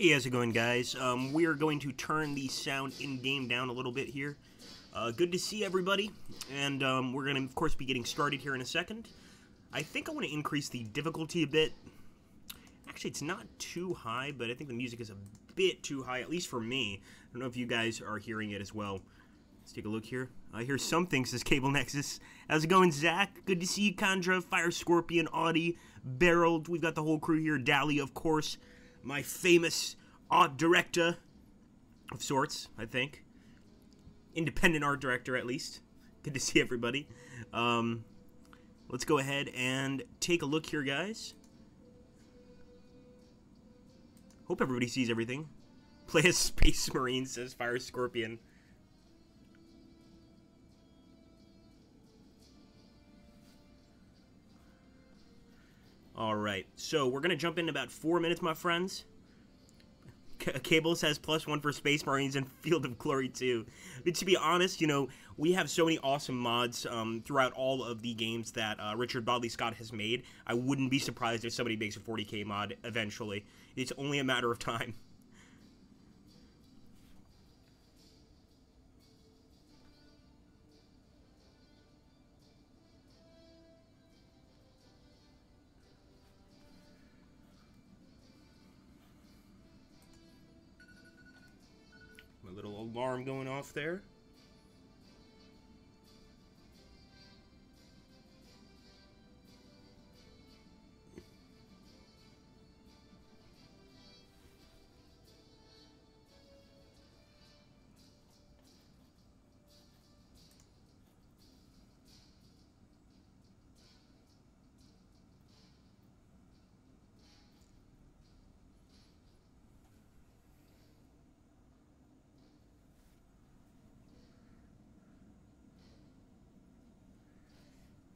Hey, how's it going, guys? We are going to turn the sound in-game down a little bit here. Good to see everybody, and we're going to, of course, be getting started here in a second. I think I want to increase the difficulty a bit. Actually, it's not too high, but I think the music is a bit too high, at least for me. I don't know if you guys are hearing it as well. Let's take a look here. I hear something, says Cable Nexus. How's it going, Zach? Good to see you, Kandra, Fire Scorpion, Audie, Barreled. We've got the whole crew here. Dally, of course. My famous art director of sorts, I think. Independent art director, at least. Good to see everybody. Let's go ahead and take a look here, guys. Hope everybody sees everything. Play as Space Marine, says Fire Scorpion. Alright, so we're going to jump in about 4 minutes, my friends. Cable says +1 for Space Marines and Field of Glory 2. But to be honest, you know, we have so many awesome mods throughout all of the games that Richard Bodley Scott has made. I wouldn't be surprised if somebody makes a 40k mod eventually. It's only a matter of time. A little alarm going off there.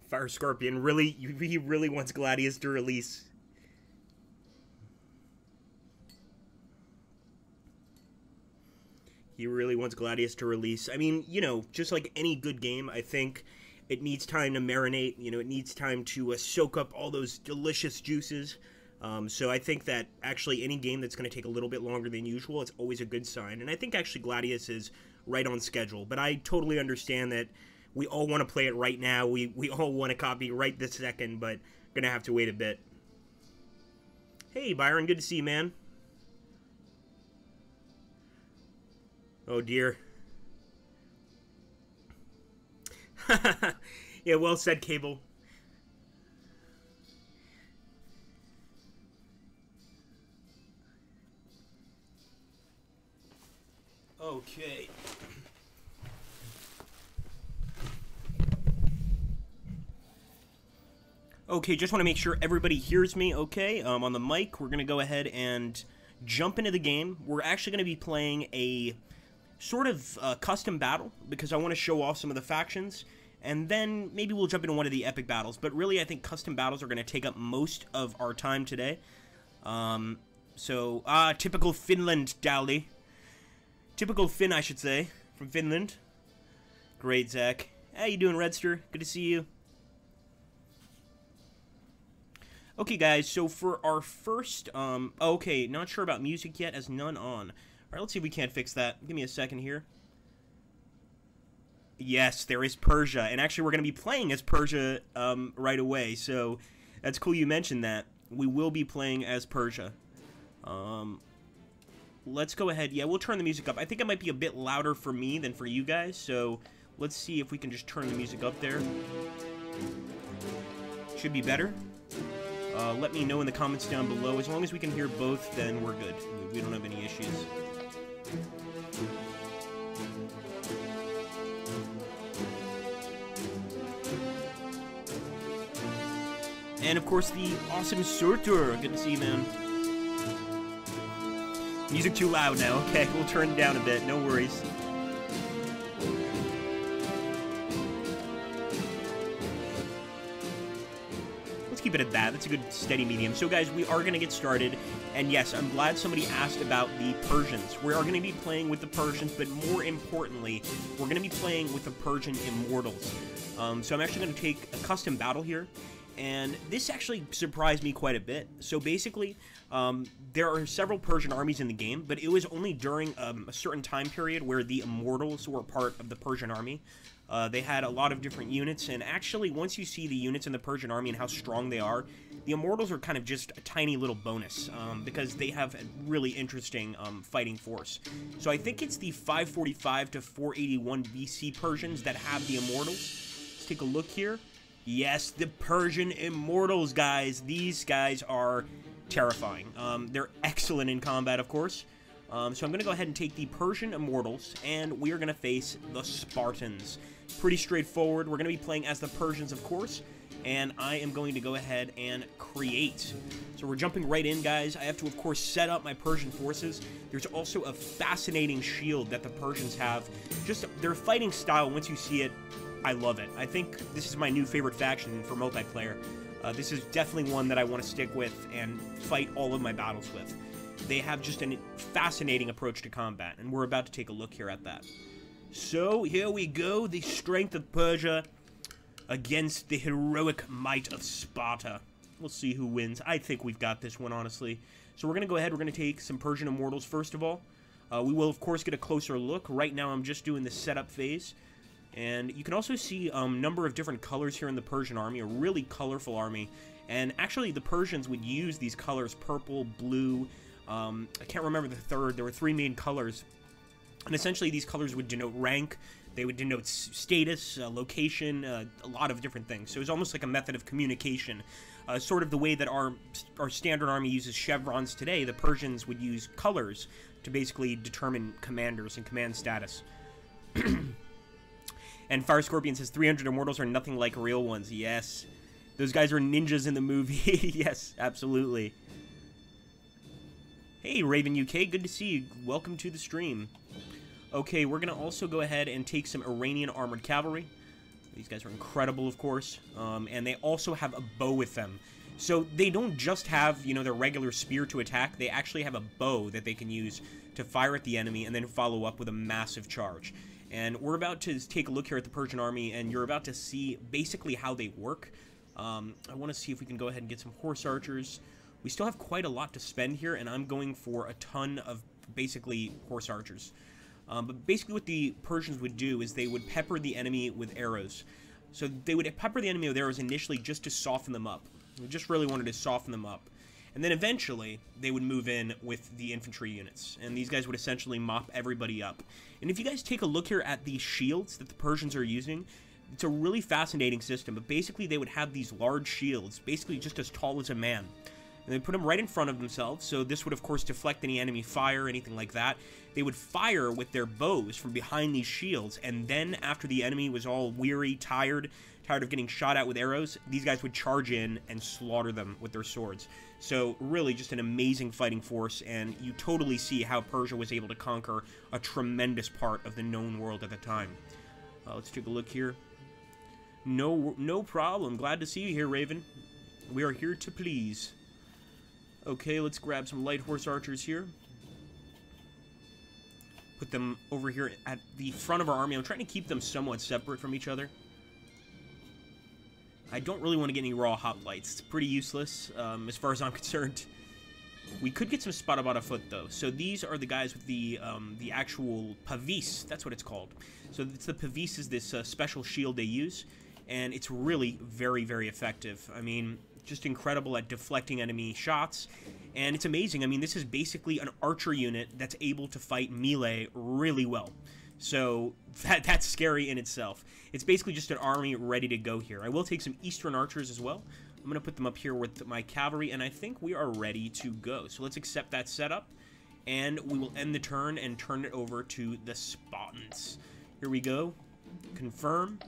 Fire Scorpion, he really wants Gladius to release. He really wants Gladius to release. I mean, you know, just like any good game, I think it needs time to marinate. You know, it needs time to soak up all those delicious juices. So I think that actually any game that's going to take a little bit longer than usual, it's always a good sign. And I think actually Gladius is right on schedule. But I totally understand that we all want to play it right now. We all want to copy right this second, but gonna have to wait a bit. Hey, Byron, good to see you, man. Oh, dear. Yeah, well said, Cable. Okay. Okay, just want to make sure everybody hears me okay. On the mic, we're going to go ahead and jump into the game. We're actually going to be playing a sort of custom battle, because I want to show off some of the factions, and then maybe we'll jump into one of the epic battles. But really, I think custom battles are going to take up most of our time today. Typical Finland, Dowley. Typical Finn, I should say, from Finland. Great, Zach. How you doing, Redster? Good to see you. Okay, guys, so for our first, okay, not sure about music yet, as none on. Alright, let's see if we can't fix that. Give me a second here. Yes, there is Persia, and actually we're going to be playing as Persia, right away, so that's cool you mentioned that. We will be playing as Persia. Let's go ahead, yeah, we'll turn the music up. I think it might be a bit louder for me than for you guys, so let's see if we can just turn the music up there. Should be better. Let me know in the comments down below. As long as we can hear both, then we're good. We don't have any issues. And of course, the awesome Surtur. Good to see you, man. Music too loud now. Okay, we'll turn it down a bit. No worries. Keep it at that. That's a good steady medium. So guys, we are going to get started, and yes, I'm glad somebody asked about the Persians. We are going to be playing with the Persians, but more importantly, we're going to be playing with the Persian Immortals. So I'm actually going to take a custom battle here, And this actually surprised me quite a bit. So basically, there are several Persian armies in the game, but it was only during a certain time period where the Immortals were part of the Persian army. They had a lot of different units, and actually, once you see the units in the Persian army and how strong they are, the Immortals are kind of just a tiny little bonus, because they have a really interesting fighting force. So I think it's the 545 to 481 BC Persians that have the Immortals. Let's take a look here. Yes, the Persian Immortals, guys. These guys are terrifying. They're excellent in combat, of course. So I'm going to go ahead and take the Persian Immortals, and we are going to face the Spartans. Pretty straightforward. We're going to be playing as the Persians, of course, and I am going to go ahead and create. So we're jumping right in, guys. I have to, of course, set up my Persian forces. There's also a fascinating shield that the Persians have. Just their fighting style, once you see it, I love it. I think this is my new favorite faction for multiplayer. This is definitely one that I want to stick with and fight all of my battles with. They have just a fascinating approach to combat, and we're about to take a look here at that. So, here we go, the strength of Persia against the heroic might of Sparta. We'll see who wins. I think we've got this one, honestly. So we're going to go ahead, we're going to take some Persian Immortals first of all. We will, of course, get a closer look. Right now, I'm just doing the setup phase. And you can also see a number of different colors here in the Persian army, a really colorful army. And actually, the Persians would use these colors, purple, blue, I can't remember the third. There were three main colors. And essentially, these colors would denote rank. They would denote status, location, a lot of different things. So it was almost like a method of communication. Sort of the way that our standard army uses chevrons today, the Persians would use colors to basically determine commanders and command status. And Fire Scorpion says 300 Immortals are nothing like real ones. Yes. Those guys were ninjas in the movie. Yes, absolutely. Hey, Raven UK, good to see you. Welcome to the stream. Okay, we're going to also go ahead and take some Iranian Armored Cavalry. These guys are incredible, of course. And they also have a bow with them. So they don't just have, you know, their regular spear to attack. They actually have a bow that they can use to fire at the enemy and then follow up with a massive charge. And we're about to take a look here at the Persian army, and you're about to see basically how they work. I want to see if we can go ahead and get some horse archers. We still have quite a lot to spend here, and I'm going for a ton of basically horse archers. But basically what the Persians would do is they would pepper the enemy with arrows. So they would pepper the enemy with arrows initially just to soften them up. We just really wanted to soften them up. And then eventually, they would move in with the infantry units. And these guys would essentially mop everybody up. And if you guys take a look here at these shields that the Persians are using, it's a really fascinating system. But basically, they would have these large shields, basically just as tall as a man. And they put them right in front of themselves. So this would, of course, deflect any enemy fire, anything like that. They would fire with their bows from behind these shields. And then after the enemy was all weary, tired of getting shot at with arrows, these guys would charge in and slaughter them with their swords. So really just an amazing fighting force, and you totally see how Persia was able to conquer a tremendous part of the known world at the time. Let's take a look here. No problem. Glad to see you here, Raven. We are here to please. Okay, let's grab some light horse archers here. Put them over here at the front of our army. I'm trying to keep them somewhat separate from each other. I don't really want to get any raw hoplites. It's pretty useless, as far as I'm concerned. We could get some Sparta foot, though. So these are the guys with the actual pavis. That's what it's called. So it's the pavis is this special shield they use, and it's really very, very effective. I mean, just incredible at deflecting enemy shots, and it's amazing. I mean, this is basically an archer unit that's able to fight melee really well. So that's scary in itself. It's basically just an army ready to go here. I will take some Eastern archers as well. I'm going to put them up here with my cavalry, and I think we are ready to go. So let's accept that setup, and we will end the turn and turn it over to the Spartans. Here we go. Confirm.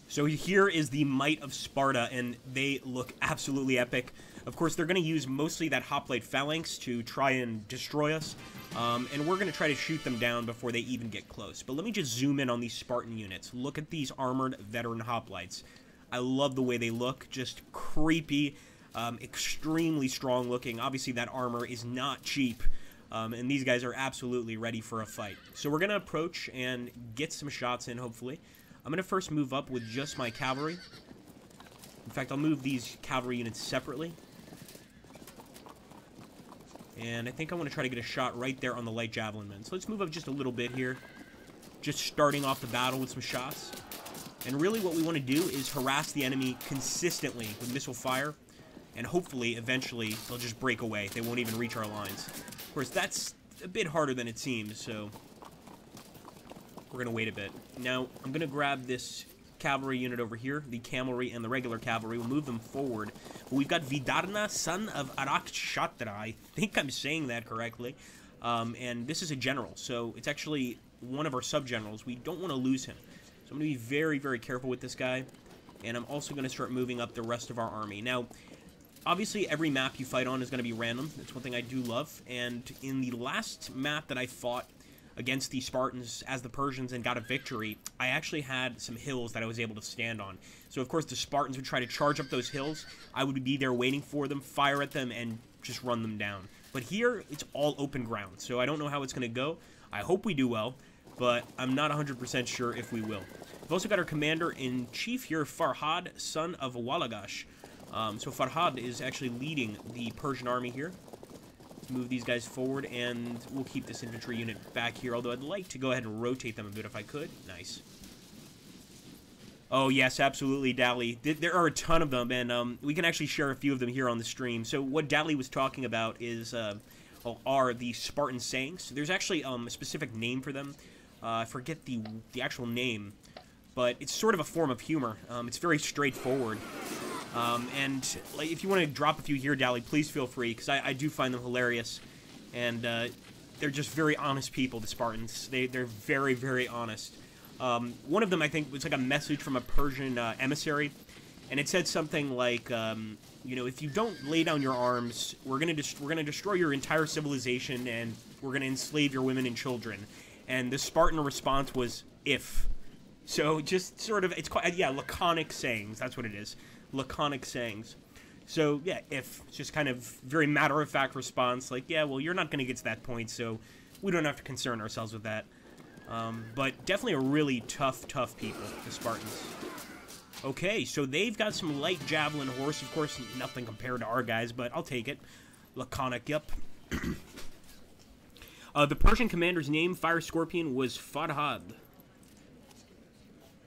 So here is the might of Sparta, and they look absolutely epic. Of course, they're going to use mostly that hoplite phalanx to try and destroy us, and we're going to try to shoot them down before they even get close. But let me just zoom in on these Spartan units. Look at these armored veteran hoplites. I love the way they look, just creepy, extremely strong looking. Obviously, that armor is not cheap. And these guys are absolutely ready for a fight. So we're going to approach and get some shots in, hopefully. I'm going to first move up with just my cavalry. In fact, I'll move these cavalry units separately. And I think I want to try to get a shot right there on the light javelin men. So let's move up just a little bit here. Just starting off the battle with some shots. And really what we want to do is harass the enemy consistently with missile fire. And hopefully, eventually, they'll just break away. They won't even reach our lines. Of course, that's a bit harder than it seems, so we're going to wait a bit. Now, I'm going to grab this cavalry unit over here, the cavalry and the regular cavalry. We'll move them forward. We've got Vidarna, son of Arakshatra. I think I'm saying that correctly. And this is a general, so it's actually one of our sub-generals. We don't want to lose him. So I'm going to be very, very careful with this guy. And I'm also going to start moving up the rest of our army. Now, obviously, every map you fight on is going to be random. That's one thing I do love. And in the last map that I fought against the Spartans as the Persians and got a victory, I actually had some hills that I was able to stand on. So, of course, the Spartans would try to charge up those hills. I would be there waiting for them, fire at them, and just run them down. But here, it's all open ground. So I don't know how it's going to go. I hope we do well, but I'm not 100% sure if we will. We've also got our commander-in-chief here, Farhad, son of Walagash. So Farhad is actually leading the Persian army here. Let's move these guys forward, and we'll keep this infantry unit back here, although I'd like to go ahead and rotate them a bit if I could. Nice. Oh, yes, absolutely, Dally. There are a ton of them, and we can actually share a few of them here on the stream. So what Dally was talking about is are the Spartan sayings. There's actually a specific name for them. I forget the actual name, but it's sort of a form of humor. It's very straightforward. And like, if you want to drop a few here, Dally, please feel free, because I do find them hilarious. And they're just very honest people, the Spartans. They're very, very honest. One of them, I think, was like a message from a Persian emissary, and it said something like, you know, if you don't lay down your arms, we're gonna destroy your entire civilization, and we're gonna enslave your women and children. And the Spartan response was, if. So just sort of, it's quite, yeah, laconic sayings. That's what it is. Laconic sayings. So yeah, if. It's just kind of very matter-of-fact response, like, yeah, well, you're not gonna get to that point, so we don't have to concern ourselves with that. But definitely a really tough people, the Spartans. Okay, so they've got some light javelin horse. Of course, nothing compared to our guys, but I'll take it. Laconic, yep. The Persian commander's name, Fire Scorpion, was Farhad.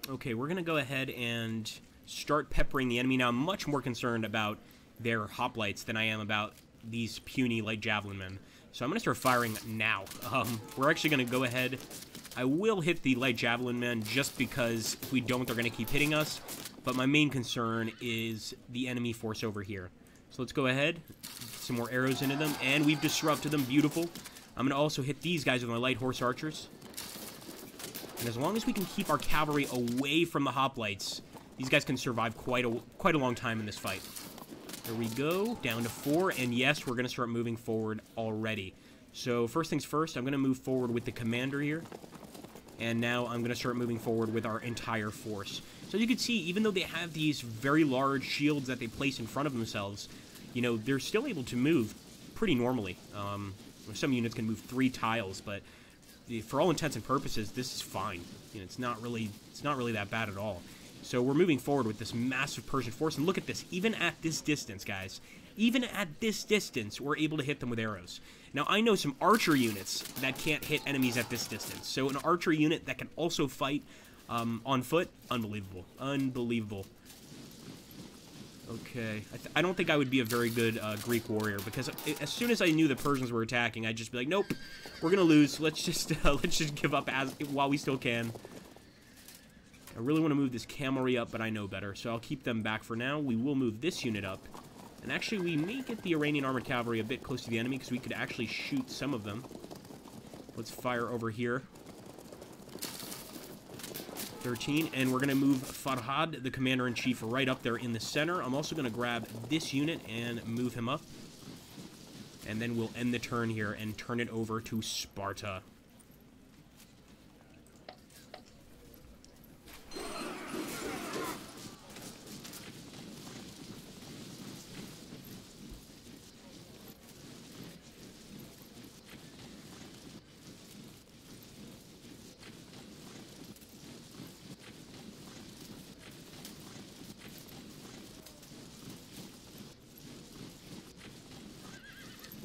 Okay, we're going to go ahead and start peppering the enemy. Now, I'm much more concerned about their hoplites than I am about these puny light javelin men. So I'm going to start firing now. We're actually going to go ahead. I will hit the light javelin men just because if we don't, they're going to keep hitting us. But my main concern is the enemy force over here. So let's go ahead, get some more arrows into them, and we've disrupted them. Beautiful. I'm going to also hit these guys with my light horse archers. And as long as we can keep our cavalry away from the hoplites, these guys can survive quite a long time in this fight. There we go, down to 4, and yes, we're going to start moving forward already. So first things first, I'm going to move forward with the commander here. And now I'm going to start moving forward with our entire force. So you can see, even though they have these very large shields that they place in front of themselves, you know, they're still able to move pretty normally. Some units can move 3 tiles, but for all intents and purposes, this is fine. You know, it's not really that bad at all. So we're moving forward with this massive Persian force, and look at this. Even at this distance, guys, even at this distance, we're able to hit them with arrows. Now, I know some archer units that can't hit enemies at this distance. So an archer unit that can also fight on foot, unbelievable. Unbelievable. Okay. I don't think I would be a very good Greek warrior, because as soon as I knew the Persians were attacking, I'd just be like, nope, we're going to lose. Let's just give up while we still can. I really want to move this cavalry up, but I know better, so I'll keep them back for now. We will move this unit up. And actually, we may get the Iranian armored cavalry a bit close to the enemy, because we could actually shoot some of them. Let's fire over here. 13, and we're going to move Farhad, the commander-in-chief, right up there in the center. I'm also going to grab this unit and move him up. And then we'll end the turn here and turn it over to Sparta.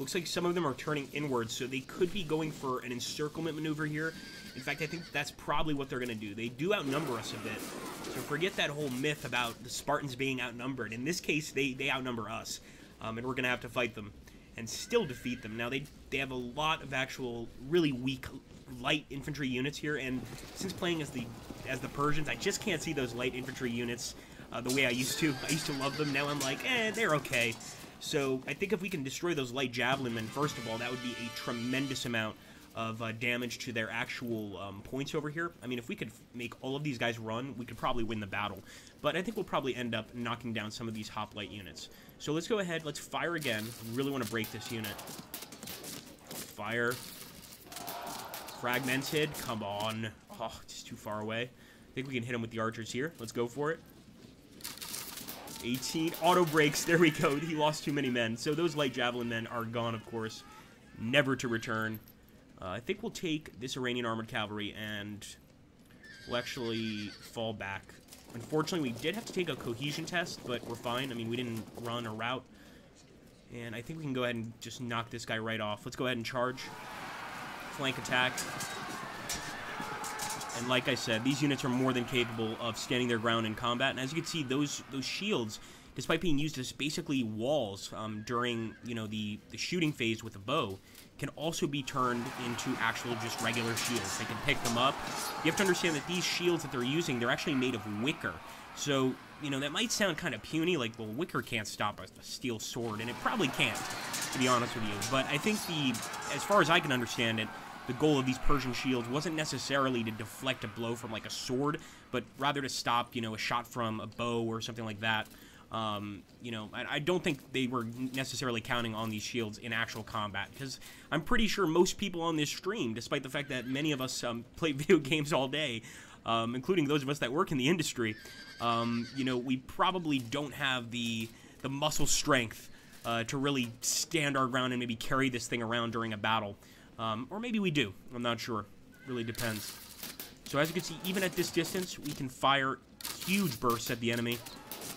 Looks like some of them are turning inwards, so they could be going for an encirclement maneuver here. In fact, I think that's probably what they're going to do. They do outnumber us a bit. So forget that whole myth about the Spartans being outnumbered. In this case, they outnumber us, and we're going to have to fight them and still defeat them. Now, they have a lot of actual really weak light infantry units here, and since playing as the Persians, I just can't see those light infantry units the way I used to. I used to love them. Now I'm like, they're okay. So I think if we can destroy those light javelin men, first of all, that would be a tremendous amount of damage to their actual points over here. I mean, if we could make all of these guys run, we could probably win the battle. But I think we'll probably end up knocking down some of these hoplite units. So let's go ahead, let's fire again. Really want to break this unit. Fire. Fragmented. Come on. Oh, it's too far away. I think we can hit him with the archers here. Let's go for it. 18. Auto breaks. There we go. He lost too many men. So those light javelin men are gone, of course. Never to return. I think we'll take this Iranian armored cavalry and we'll actually fall back. Unfortunately, we did have to take a cohesion test, but we're fine. I mean, we didn't run a route. And I think we can go ahead and just knock this guy right off. Let's go ahead and charge. Flank attack. And like I said, these units are more than capable of standing their ground in combat. And as you can see, those shields, despite being used as basically walls during, you know, the shooting phase with a bow, can also be turned into actual just regular shields. They can pick them up. You have to understand that these shields that they're using, they're actually made of wicker. So, you know, that might sound kind of puny, like, well, wicker can't stop a steel sword, and it probably can't, to be honest with you. But I think as far as I can understand it, the goal of these Persian shields wasn't necessarily to deflect a blow from, like, a sword, but rather to stop, you know, a shot from a bow or something like that. You know, I don't think they were necessarily counting on these shields in actual combat, because I'm pretty sure most people on this stream, despite the fact that many of us play video games all day, including those of us that work in the industry, you know, we probably don't have the muscle strength to really stand our ground and maybe carry this thing around during a battle. Or maybe we do. I'm not sure. Really depends. So as you can see, even at this distance, we can fire huge bursts at the enemy.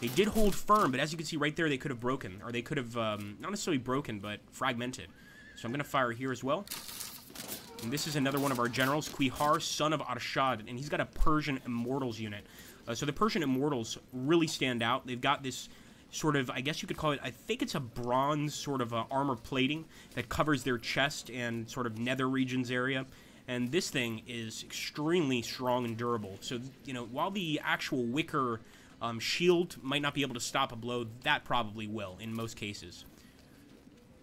They did hold firm, but as you can see right there, they could have broken. Or they could have, not necessarily broken, but fragmented. So I'm going to fire here as well. And this is another one of our generals, Quihar, son of Arshad. And he's got a Persian Immortals unit. So the Persian Immortals really stand out. They've got this sort of, I guess you could call it, I think it's a bronze sort of armor plating that covers their chest and sort of nether regions area. And this thing is extremely strong and durable. So, you know, while the actual wicker shield might not be able to stop a blow, that probably will in most cases.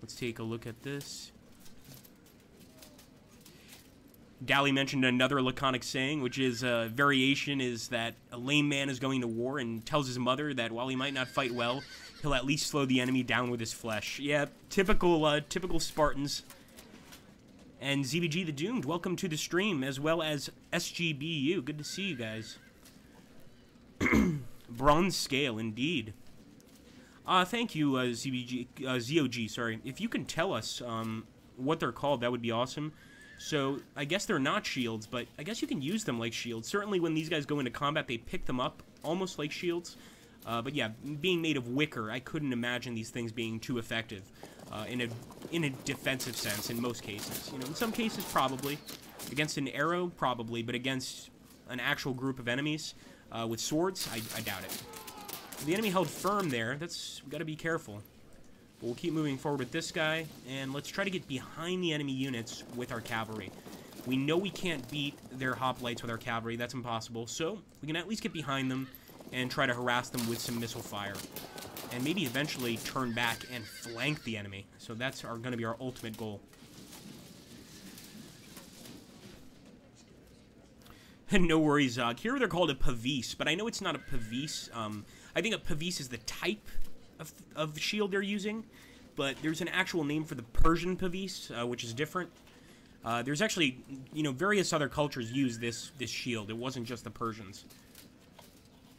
Let's take a look at this. Dally mentioned another laconic saying, which is a variation is that a lame man is going to war and tells his mother that while he might not fight well, he'll at least slow the enemy down with his flesh. Yeah, typical Spartans. And ZBG the Doomed, welcome to the stream, as well as SGBU. Good to see you guys. Bronze scale, indeed. Thank you, ZOG, sorry. If you can tell us what they're called, that would be awesome. So, I guess they're not shields, but I guess you can use them like shields. Certainly when these guys go into combat, they pick them up almost like shields. But yeah, being made of wicker, I couldn't imagine these things being too effective in a defensive sense in most cases. You know, in some cases, probably. Against an arrow, probably. But against an actual group of enemies with swords, I doubt it. The enemy held firm there. We've got to be careful. But we'll keep moving forward with this guy, and let's try to get behind the enemy units with our cavalry. We know we can't beat their hoplites with our cavalry. That's impossible. So we can at least get behind them and try to harass them with some missile fire. And maybe eventually turn back and flank the enemy. So that's going to be our ultimate goal. No worries, Zog. Here they're called a pavis, but I know it's not a pavis. I think a pavis is the type of shield they're using, but there's an actual name for the Persian pavis, which is different. There's actually, you know, various other cultures use this shield. It wasn't just the Persians.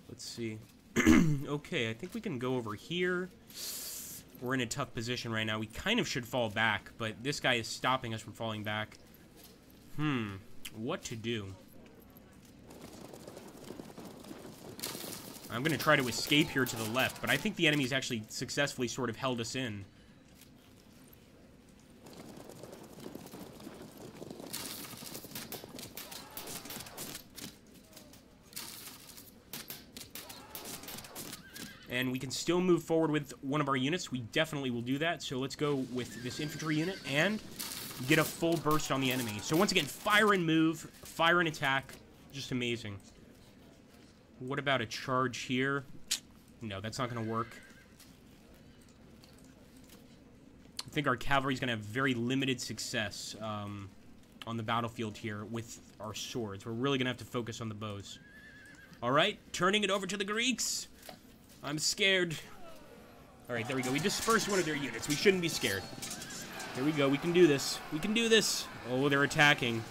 Let's see. Okay, I think we can go over here. We're in a tough position right now. We kind of should fall back, but this guy is stopping us from falling back. What to do? I'm going to try to escape here to the left, but I think the enemy's actually successfully sort of held us in. and we can still move forward with one of our units. We definitely will do that. So let's go with this infantry unit and get a full burst on the enemy. So once again, fire and move, fire and attack. Just amazing. What about a charge here? No, that's not going to work. I think our cavalry is going to have very limited success on the battlefield here with our swords. We're really going to have to focus on the bows. All right, turning it over to the Greeks. I'm scared. All right, there we go. We dispersed one of their units. We shouldn't be scared. Here we go. We can do this. We can do this. Oh, they're attacking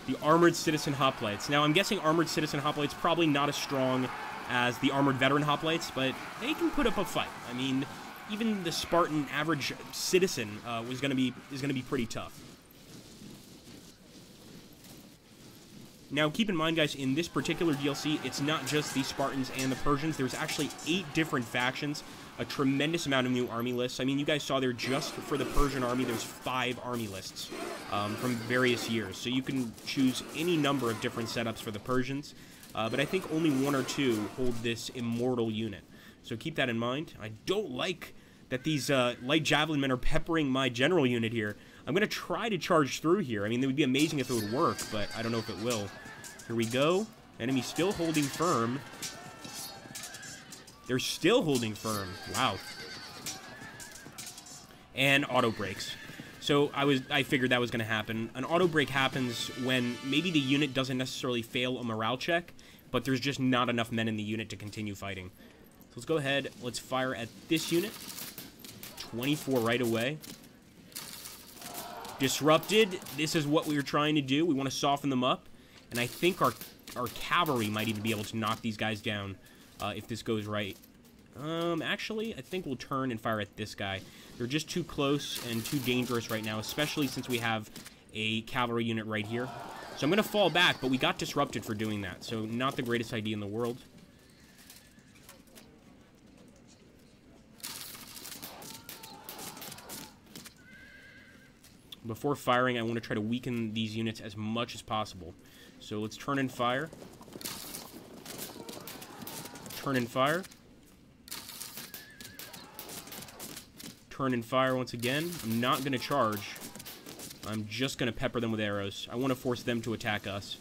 the armored citizen hoplites. Now, I'm guessing armored citizen hoplites probably not as strong as the armored veteran hoplites, but they can put up a fight. I mean, even the Spartan average citizen is going to be pretty tough. Now, keep in mind, guys, in this particular DLC, it's not just the Spartans and the Persians. There's actually 8 different factions, a tremendous amount of new army lists. I mean, you guys saw there just for the Persian army, there's 5 army lists from various years. So you can choose any number of different setups for the Persians, but I think only 1 or 2 hold this Immortal unit. So keep that in mind. I don't like that these light javelin men are peppering my general unit here. I'm going to try to charge through here. I mean, it would be amazing if it would work, but I don't know if it will. Here we go. Enemy still holding firm. They're still holding firm. Wow. And auto breaks. So I figured that was going to happen. An auto break happens when maybe the unit doesn't necessarily fail a morale check, but there's just not enough men in the unit to continue fighting. So let's go ahead. Let's fire at this unit. 24 right away. Disrupted. This is what we were trying to do. We want to soften them up. And I think our cavalry might even be able to knock these guys down if this goes right. Actually, I think we'll turn and fire at this guy. They're just too close and too dangerous right now, especially since we have a cavalry unit right here. So I'm going to fall back, but we got disrupted for doing that. So not the greatest idea in the world. Before firing, I want to try to weaken these units as much as possible. So let's turn and fire. Turn and fire. Turn and fire once again. I'm not going to charge. I'm just going to pepper them with arrows. I want to force them to attack us.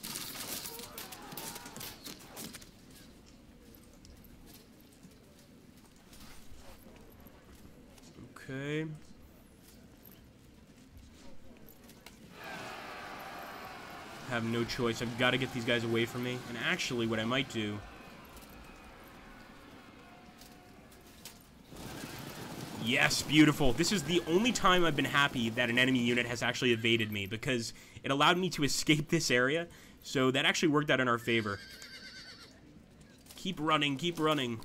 Okay. Have no choice. I've got to get these guys away from me. And actually, what I might do... Yes, beautiful. This is the only time I've been happy that an enemy unit has actually evaded me, because it allowed me to escape this area. So that actually worked out in our favor. Keep running, keep running.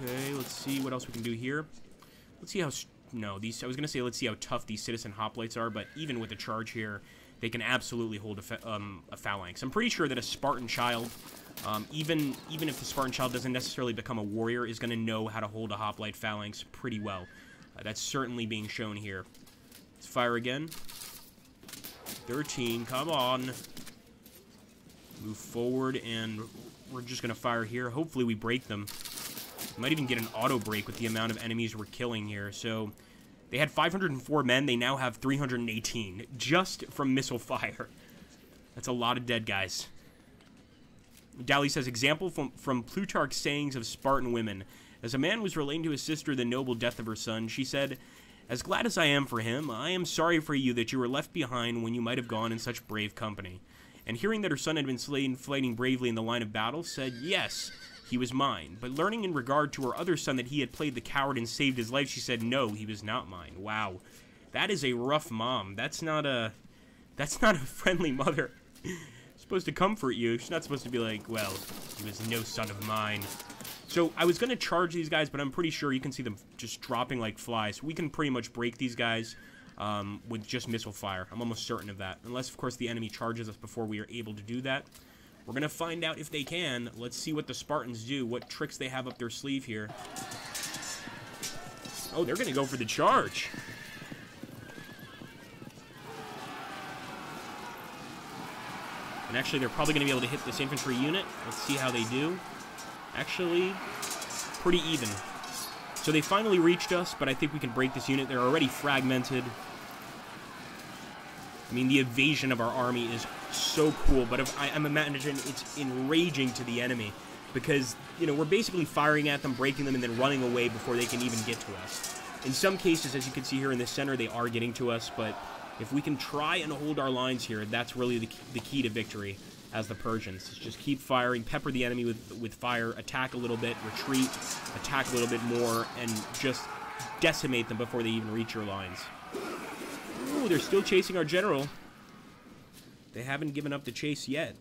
Okay, let's see what else we can do here. Let's see how... No, these... I was going to say let's see how tough these citizen hoplites are, but even with a charge here... They can absolutely hold a phalanx. I'm pretty sure that a Spartan child, even if the Spartan child doesn't necessarily become a warrior, is going to know how to hold a hoplite phalanx pretty well. That's certainly being shown here. Let's fire again. 13, come on. Move forward, and we're just going to fire here. Hopefully we break them. We might even get an auto break with the amount of enemies we're killing here, so... They had 504 men. They now have 318, just from missile fire. That's a lot of dead guys. Dally says, example from Plutarch's sayings of Spartan women. As a man was relating to his sister the noble death of her son, she said, as glad as I am for him, I am sorry for you that you were left behind when you might have gone in such brave company. And hearing that her son had been slain fighting bravely in the line of battle, said, yes, he was mine. But learning in regard to her other son that he had played the coward and saved his life, she said, no, he was not mine. Wow. That is a rough mom. That's not a friendly mother. Supposed to comfort you. She's not supposed to be like, well, he was no son of mine. So I was going to charge these guys, but I'm pretty sure you can see them just dropping like flies. We can pretty much break these guys with just missile fire. I'm almost certain of that. Unless, of course, the enemy charges us before we are able to do that. We're going to find out if they can. Let's see what the Spartans do, what tricks they have up their sleeve here. Oh, they're going to go for the charge. And actually, they're probably going to be able to hit this infantry unit. Let's see how they do. Actually, pretty even. So they finally reached us, but I think we can break this unit. They're already fragmented. I mean, the evasion of our army is so cool, but I'm imagining it's enraging to the enemy because, you know, we're basically firing at them, breaking them, and then running away before they can even get to us. In some cases, as you can see here in the center, they are getting to us, but if we can try and hold our lines here, that's really the key to victory as the Persians. Just keep firing, pepper the enemy with fire, attack a little bit, retreat, attack a little bit more, and just decimate them before they even reach your lines. Ooh, they're still chasing our general. They haven't given up the chase yet.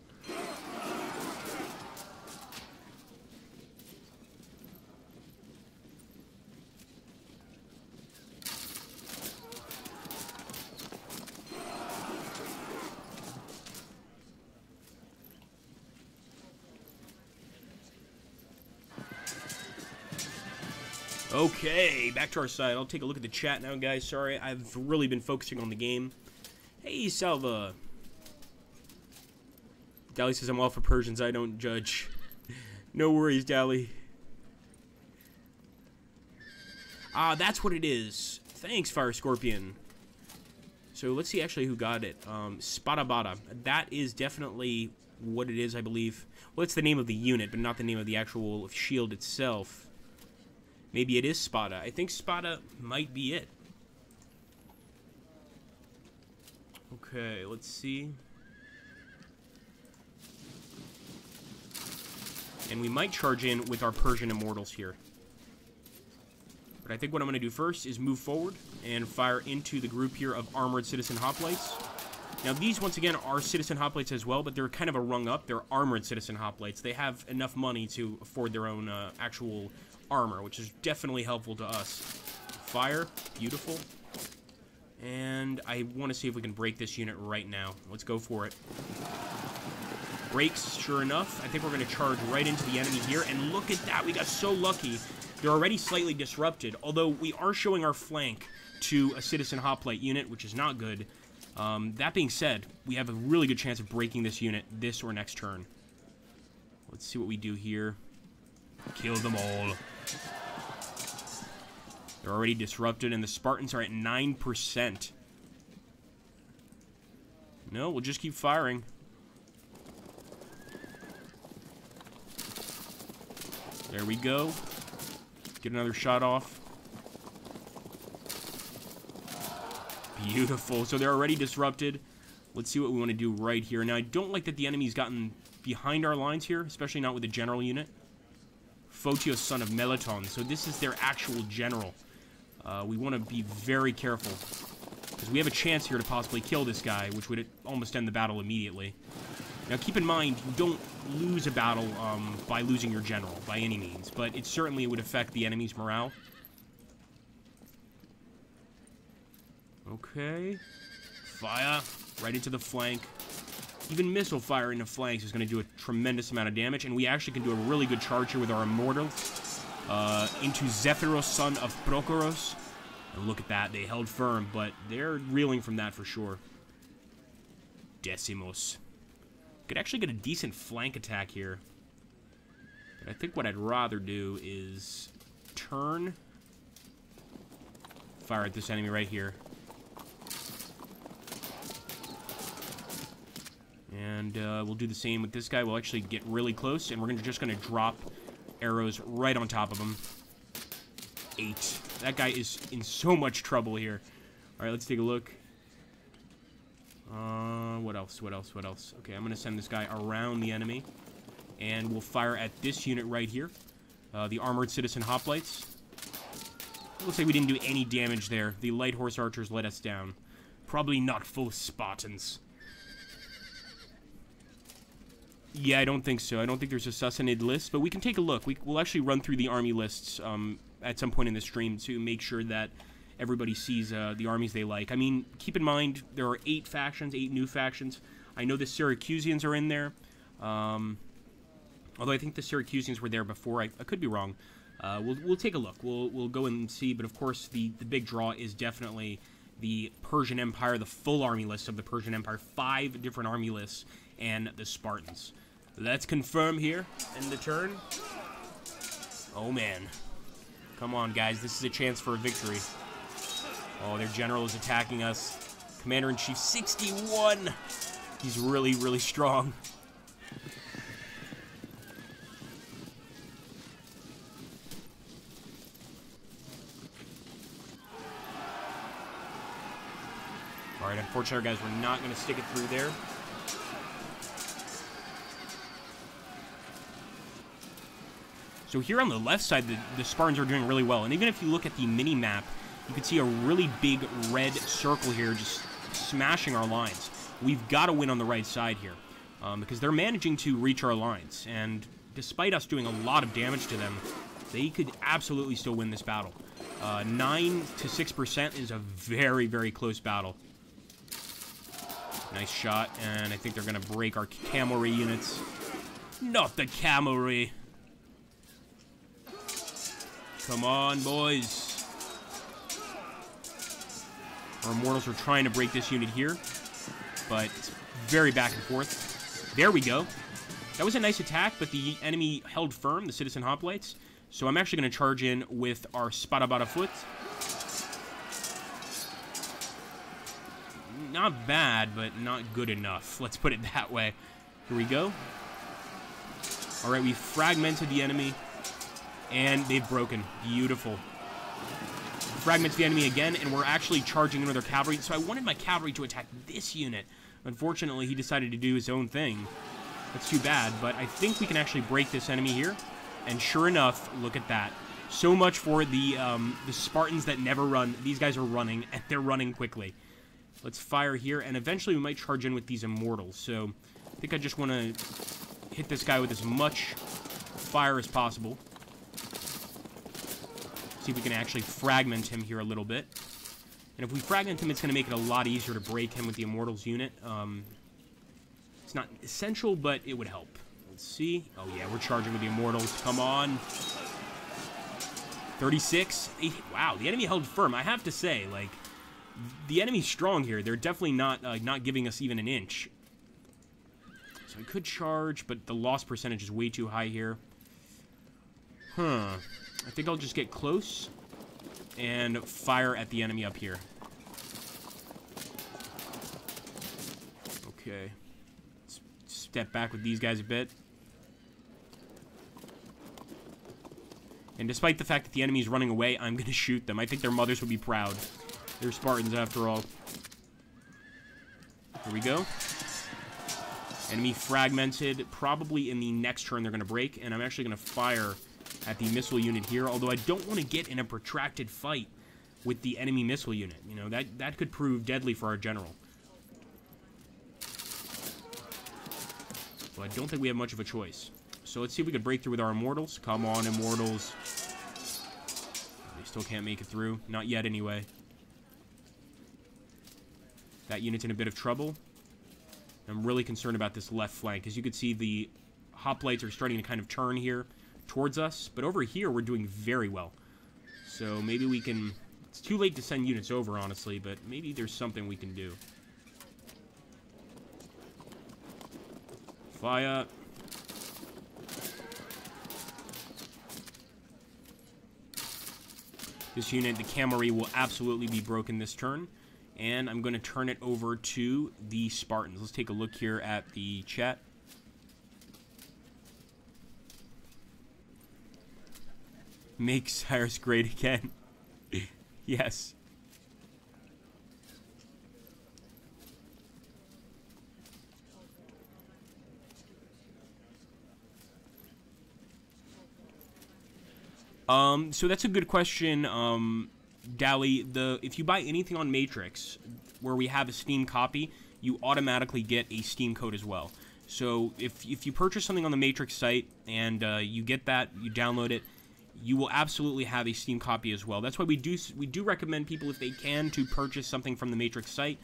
Okay, back to our side. I'll take a look at the chat now, guys. Sorry, I've really been focusing on the game. Hey, Salva. Dally says, I'm all for Persians. I don't judge. No worries, Dally. Ah, that's what it is. Thanks, Fire Scorpion. So let's see actually who got it. Sparta. That is definitely what it is, I believe. Well, it's the name of the unit, but not the name of the actual shield itself. Maybe it is Sparta. I think Sparta might be it. Okay, let's see. And we might charge in with our Persian Immortals here. But I think what I'm going to do first is move forward and fire into the group here of armored citizen hoplites. Now, these, once again, are citizen hoplites as well, but they're kind of a rung up. They're armored citizen hoplites. They have enough money to afford their own actual armor, which is definitely helpful to us. Fire, beautiful. And I want to see if we can break this unit right now. Let's go for it. Breaks, sure enough. I think we're going to charge right into the enemy here, and look at that. We got so lucky. They're already slightly disrupted, although we are showing our flank to a citizen hoplite unit, which is not good. That being said, we have a really good chance of breaking this unit this or next turn. Let's see what we do here. Kill them all. They're already disrupted, and the Spartans are at 9%. No, we'll just keep firing. There we go. Get another shot off. Beautiful. So they're already disrupted. Let's see what we want to do right here. Now, I don't like that the enemy's gotten behind our lines here, especially not with the general unit. Photios, son of Melaton. So this is their actual general. We want to be very careful, because we have a chance here to possibly kill this guy, which would almost end the battle immediately. Now, keep in mind, you don't lose a battle by losing your general, by any means, but it certainly would affect the enemy's morale. Okay. Fire right into the flank. Even missile fire into flanks is going to do a tremendous amount of damage, and we actually can do a really good charge here with our Immortals into Zephyros, son of Prokoros. And look at that, they held firm, but they're reeling from that for sure. Decimos. Could actually get a decent flank attack here. But I think what I'd rather do is turn, fire at this enemy right here. And we'll do the same with this guy. We'll actually get really close, and we're just going to drop arrows right on top of him. 8. That guy is in so much trouble here. All right, let's take a look. What else? Okay, I'm going to send this guy around the enemy, and we'll fire at this unit right here. The armored citizen hoplites. Looks like we didn't do any damage there. The light horse archers let us down. Probably not full Spartans. Yeah, I don't think so. I don't think there's a Sassanid list, but we can take a look. We'll actually run through the army lists at some point in the stream to make sure that everybody sees the armies they like. I mean, keep in mind, there are 8 factions, 8 new factions. I know the Syracusans are in there, although I think the Syracusans were there before. I could be wrong. We'll take a look. We'll go and see, but of course, the big draw is definitely the Persian Empire, the full army list of the Persian Empire, 5 different army lists, and the Spartans. Let's confirm here in the turn. Oh, man. Come on, guys. This is a chance for a victory. Oh, their general is attacking us. Commander-in-Chief 61. He's really, really strong. Alright, unfortunately, guys, we're not going to stick it through there. So here on the left side, the Spartans are doing really well. And even if you look at the mini-map, you can see a really big red circle here just smashing our lines. We've got to win on the right side here because they're managing to reach our lines. And despite us doing a lot of damage to them, they could absolutely still win this battle. 9 to 6% is a very, very close battle. Nice shot, and I think they're going to break our cavalry units. Not the cavalry. Come on, boys. Our Immortals are trying to break this unit here, but it's very back and forth. There we go. That was a nice attack, but the enemy held firm, the Citizen Hoplites. So I'm actually going to charge in with our Sparta foot. Not bad, but not good enough. Let's put it that way. Here we go. All right, we fragmented the enemy, and they've broken. Beautiful. Fragments the enemy again, and we're actually charging in with our cavalry. So I wanted my cavalry to attack this unit. Unfortunately, he decided to do his own thing. That's too bad, but I think we can actually break this enemy here. And sure enough, look at that. So much for the Spartans that never run. These guys are running, and they're running quickly. Let's fire here, and eventually we might charge in with these Immortals. So I think I just want to hit this guy with as much fire as possible. See if we can actually fragment him here a little bit. And if we fragment him, it's going to make it a lot easier to break him with the Immortals unit. It's not essential, but it would help. Let's see. Oh, yeah, we're charging with the Immortals. Come on. 36. Wow, the enemy held firm. I have to say, like, the enemy's strong here. They're definitely not giving us even an inch. So I could charge, but the loss percentage is way too high here. I think I'll just get close and fire at the enemy up here. Okay. Let's step back with these guys a bit. And despite the fact that the enemy is running away, I'm going to shoot them. I think their mothers would be proud. They're Spartans, after all. Here we go. Enemy fragmented. Probably in the next turn they're going to break. And I'm actually going to fire at the missile unit here. Although I don't want to get in a protracted fight with the enemy missile unit. You know, that could prove deadly for our general. So I don't think we have much of a choice. So let's see if we can break through with our Immortals. Come on, Immortals. They still can't make it through. Not yet, anyway. That unit's in a bit of trouble. I'm really concerned about this left flank. As you can see, the hoplites are starting to kind of turn here towards us. But over here, we're doing very well. So maybe we can... It's too late to send units over, honestly, but maybe there's something we can do. Fire. This unit, the cavalry, will absolutely be broken this turn. And I'm going to turn it over to the Spartans. Let's take a look here at the chat. Make Cyrus great again. Yes. So that's a good question, Dally. If you buy anything on Matrix where we have a Steam copy, you automatically get a Steam code as well. So if you purchase something on the Matrix site and you get that, you download it, you will absolutely have a Steam copy as well. That's why we do recommend people, if they can, to purchase something from the Matrix site.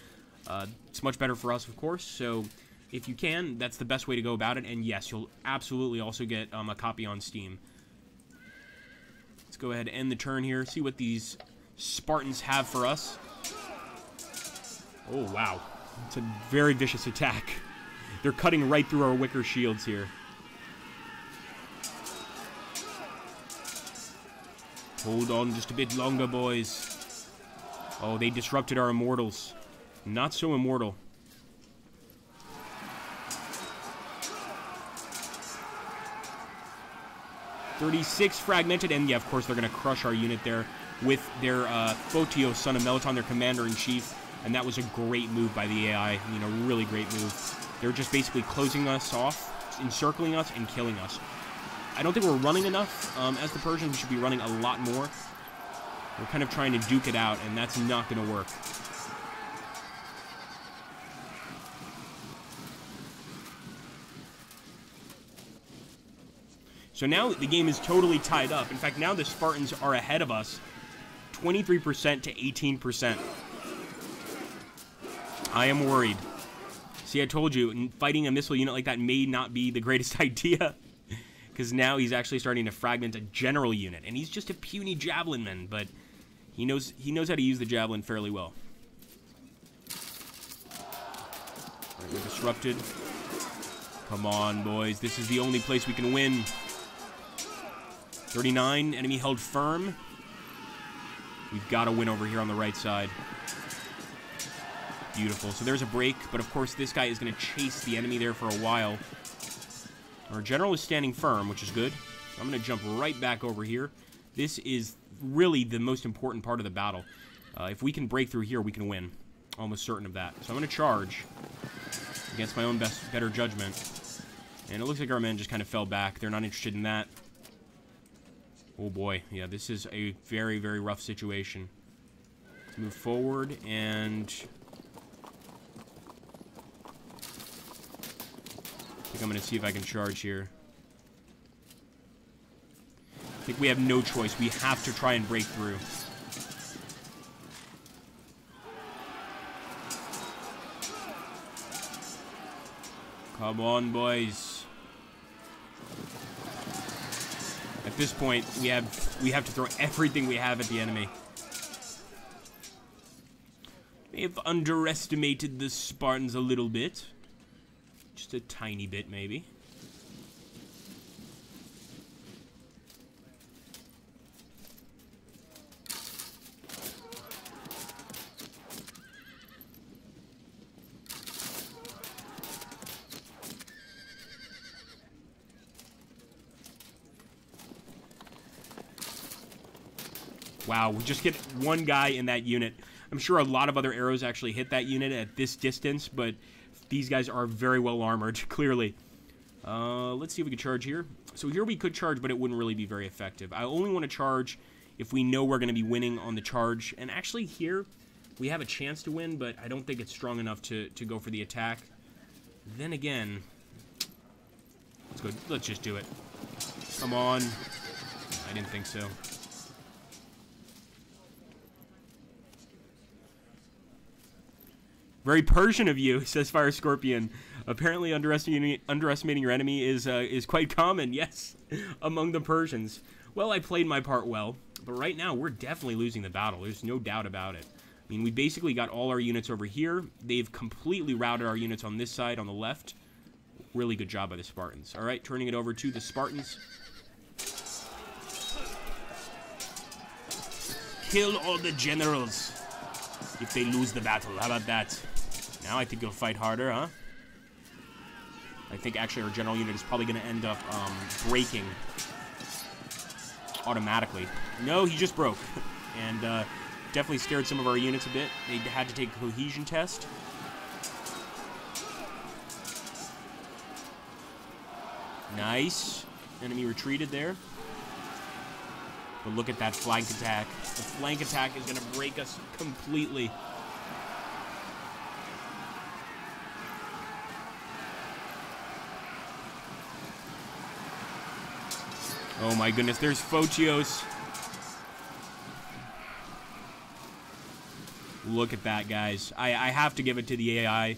It's much better for us, of course. So if you can, that's the best way to go about it. And yes, you'll absolutely also get a copy on Steam. Let's go ahead and end the turn here. See what these Spartans have for us. Oh, wow. It's a very vicious attack. They're cutting right through our wicker shields here. Hold on just a bit longer, boys. Oh, they disrupted our Immortals. Not so immortal. .36 fragmented, and yeah, of course, they're going to crush our unit there with their Photios, son of Melaton, their commander-in-chief, and that was a great move by the AI, you know, really great move. They're just basically closing us off, encircling us, and killing us. I don't think we're running enough. As the Persians, we should be running a lot more. We're kind of trying to duke it out, and that's not going to work. So now the game is totally tied up. In fact, now the Spartans are ahead of us, 23% to 18%. I am worried. See, I told you, fighting a missile unit like that may not be the greatest idea, because now he's actually starting to fragment a general unit, and he's just a puny javelin man, but he knows how to use the javelin fairly well. All right, we're disrupted. Come on, boys. This is the only place we can win. 39, enemy held firm. We've got to win over here on the right side. Beautiful. So there's a break, but of course this guy is going to chase the enemy there for a while. Our general is standing firm, which is good. I'm going to jump right back over here. This is really the most important part of the battle. If we can break through here, we can win. Almost certain of that. So I'm going to charge against my own better judgment. And it looks like our men just kind of fell back. They're not interested in that. Oh boy, yeah, this is a very, very rough situation. Let's move forward, and I think I'm going to see if I can charge here. I think we have no choice. We have to try and break through. Come on, boys. At this point, we have to throw everything we have at the enemy. May have underestimated the Spartans a little bit. Just a tiny bit, maybe. Wow, we just get one guy in that unit. I'm sure a lot of other arrows actually hit that unit at this distance, but these guys are very well armored, clearly. Let's see if we can charge here. So here we could charge, but it wouldn't really be very effective. I only want to charge if we know we're going to be winning on the charge. And actually here, we have a chance to win, but I don't think it's strong enough to go for the attack. Then again, let's go. Let's just do it. Come on. I didn't think so. Very Persian of you, says Fire Scorpion. Apparently underestimating your enemy is quite common, yes, among the Persians. Well, I played my part well, but right now we're definitely losing the battle. There's no doubt about it. I mean, we basically got all our units over here. They've completely routed our units on this side, on the left. Really good job by the Spartans. All right, turning it over to the Spartans. Kill all the generals if they lose the battle. How about that? Now I think you'll fight harder, huh? I think actually our general unit is probably going to end up breaking automatically. No, he just broke. And definitely scared some of our units a bit. They had to take a cohesion test. Nice. Enemy retreated there. But look at that flank attack. The flank attack is going to break us completely. Oh my goodness, there's Photios. Look at that, guys. I have to give it to the AI.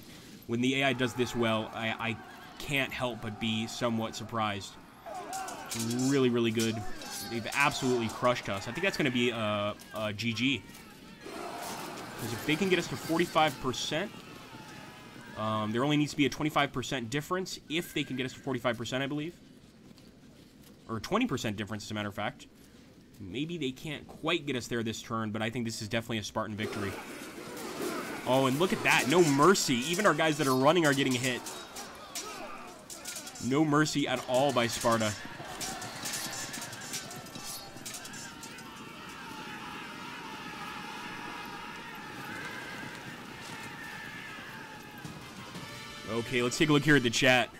When the AI does this well, I can't help but be somewhat surprised. It's really, really good. They've absolutely crushed us. I think that's going to be a GG. Because if they can get us to 45%, there only needs to be a 25% difference if they can get us to 45%, I believe. Or 20% difference, as a matter of fact. Maybe they can't quite get us there this turn, but I think this is definitely a Spartan victory. Oh, and look at that. No mercy. Even our guys that are running are getting hit. No mercy at all by Sparta. Okay, let's take a look here at the chat.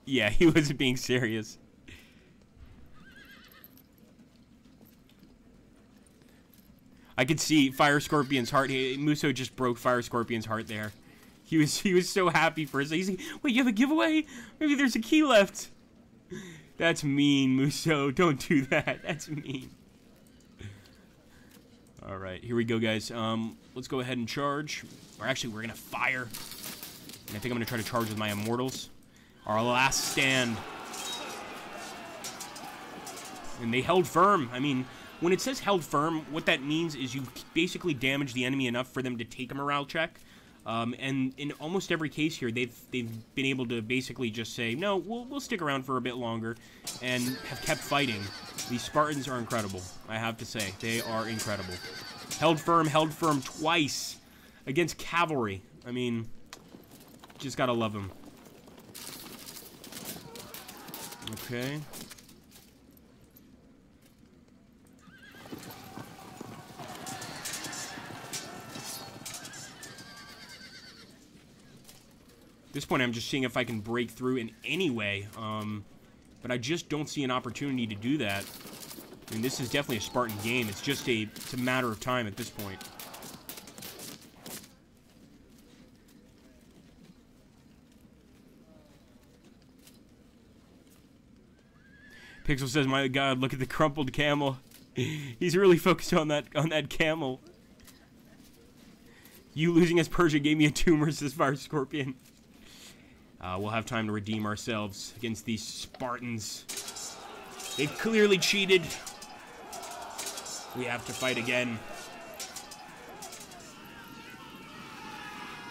Yeah, he wasn't being serious. I could see Fire Scorpion's heart. Muso just broke Fire Scorpion's heart there. He was so happy for his. He's like, wait, you have a giveaway? Maybe there's a key left. That's mean, Muso. Don't do that. That's mean. All right, here we go, guys. Let's go ahead and charge. Or actually, we're gonna fire. And I think I'm gonna try to charge with my Immortals. Our last stand. And they held firm. I mean, when it says held firm, what that means is you basically damage the enemy enough for them to take a morale check. And in almost every case here, they've been able to basically just say, no, we'll stick around for a bit longer, and have kept fighting. These Spartans are incredible, I have to say. They are incredible. Held firm twice against cavalry. I mean, just gotta love them. Okay. At this point, I'm just seeing if I can break through in any way, but I just don't see an opportunity to do that. I mean, this is definitely a Spartan game. It's just it's a matter of time at this point. Pixel says, "My God, look at the crumpled camel. He's really focused on that camel." You losing as Persia gave me a tumor, says Fire Scorpion. We'll have time to redeem ourselves against these Spartans. They've clearly cheated. We have to fight again.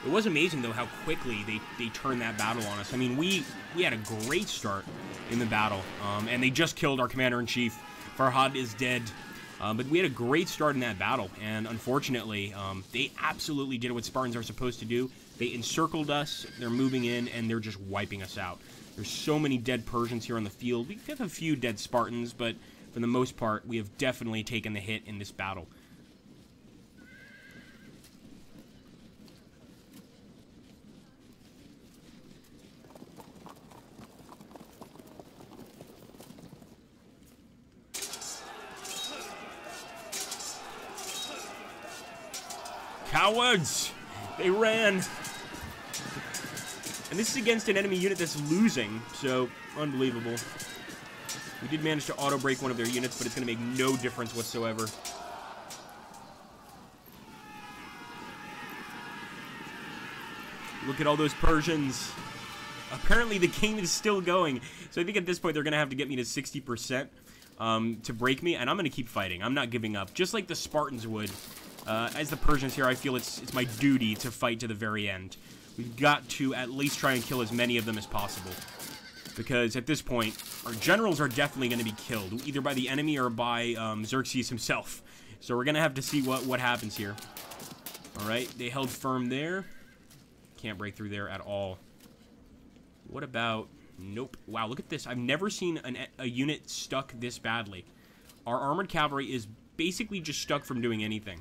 It was amazing, though, how quickly they turned that battle on us. I mean, we had a great start in the battle, and they just killed our commander-in-chief. Farhad is dead. But we had a great start in that battle, and unfortunately, they absolutely did what Spartans are supposed to do. They encircled us, they're moving in, and they're just wiping us out. There's so many dead Persians here on the field. We have a few dead Spartans, but for the most part, we have definitely taken the hit in this battle. Cowards! They ran! And this is against an enemy unit that's losing, so unbelievable. We did manage to auto-break one of their units, but it's going to make no difference whatsoever. Look at all those Persians. Apparently the game is still going, so I think at this point they're going to have to get me to 60% to break me, and I'm going to keep fighting. I'm not giving up, just like the Spartans would. As the Persians here, I feel it's my duty to fight to the very end. We've got to at least try and kill as many of them as possible. Because at this point, our generals are definitely going to be killed, either by the enemy or by Xerxes himself. So we're going to have to see what happens here. Alright, they held firm there. Can't break through there at all. What about... Nope. Wow, look at this. I've never seen a unit stuck this badly. Our armored cavalry is basically just stuck from doing anything.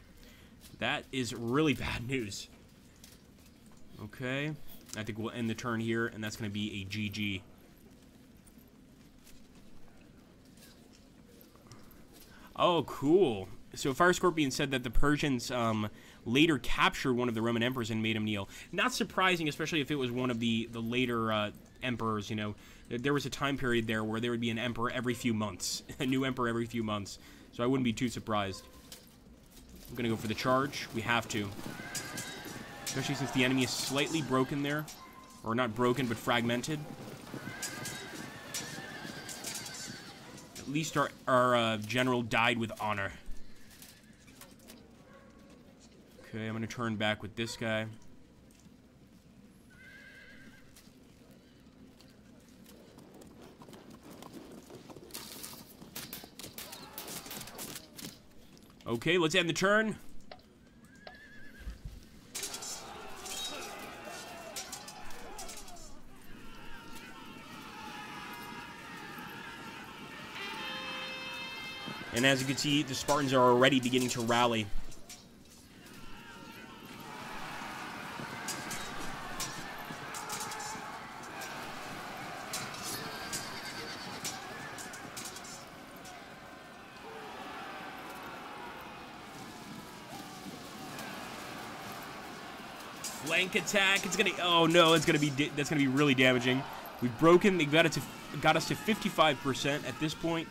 That is really bad news. Okay. I think we'll end the turn here, and that's going to be a GG. Oh, cool. So Fire Scorpion said that the Persians later captured one of the Roman emperors and made him kneel. Not surprising, especially if it was one of the later emperors, you know. There was a time period there where there would be an emperor every few months. A new emperor every few months. So I wouldn't be too surprised. I'm going to go for the charge. We have to. Especially since the enemy is slightly broken there. Or not broken, but fragmented. At least our general died with honor. Okay, I'm going to turn back with this guy. Okay, let's end the turn. And as you can see, the Spartans are already beginning to rally. Flank attack. It's gonna. Oh no! It's gonna be. That's gonna be really damaging. We've broken. They got us to 55% at this point.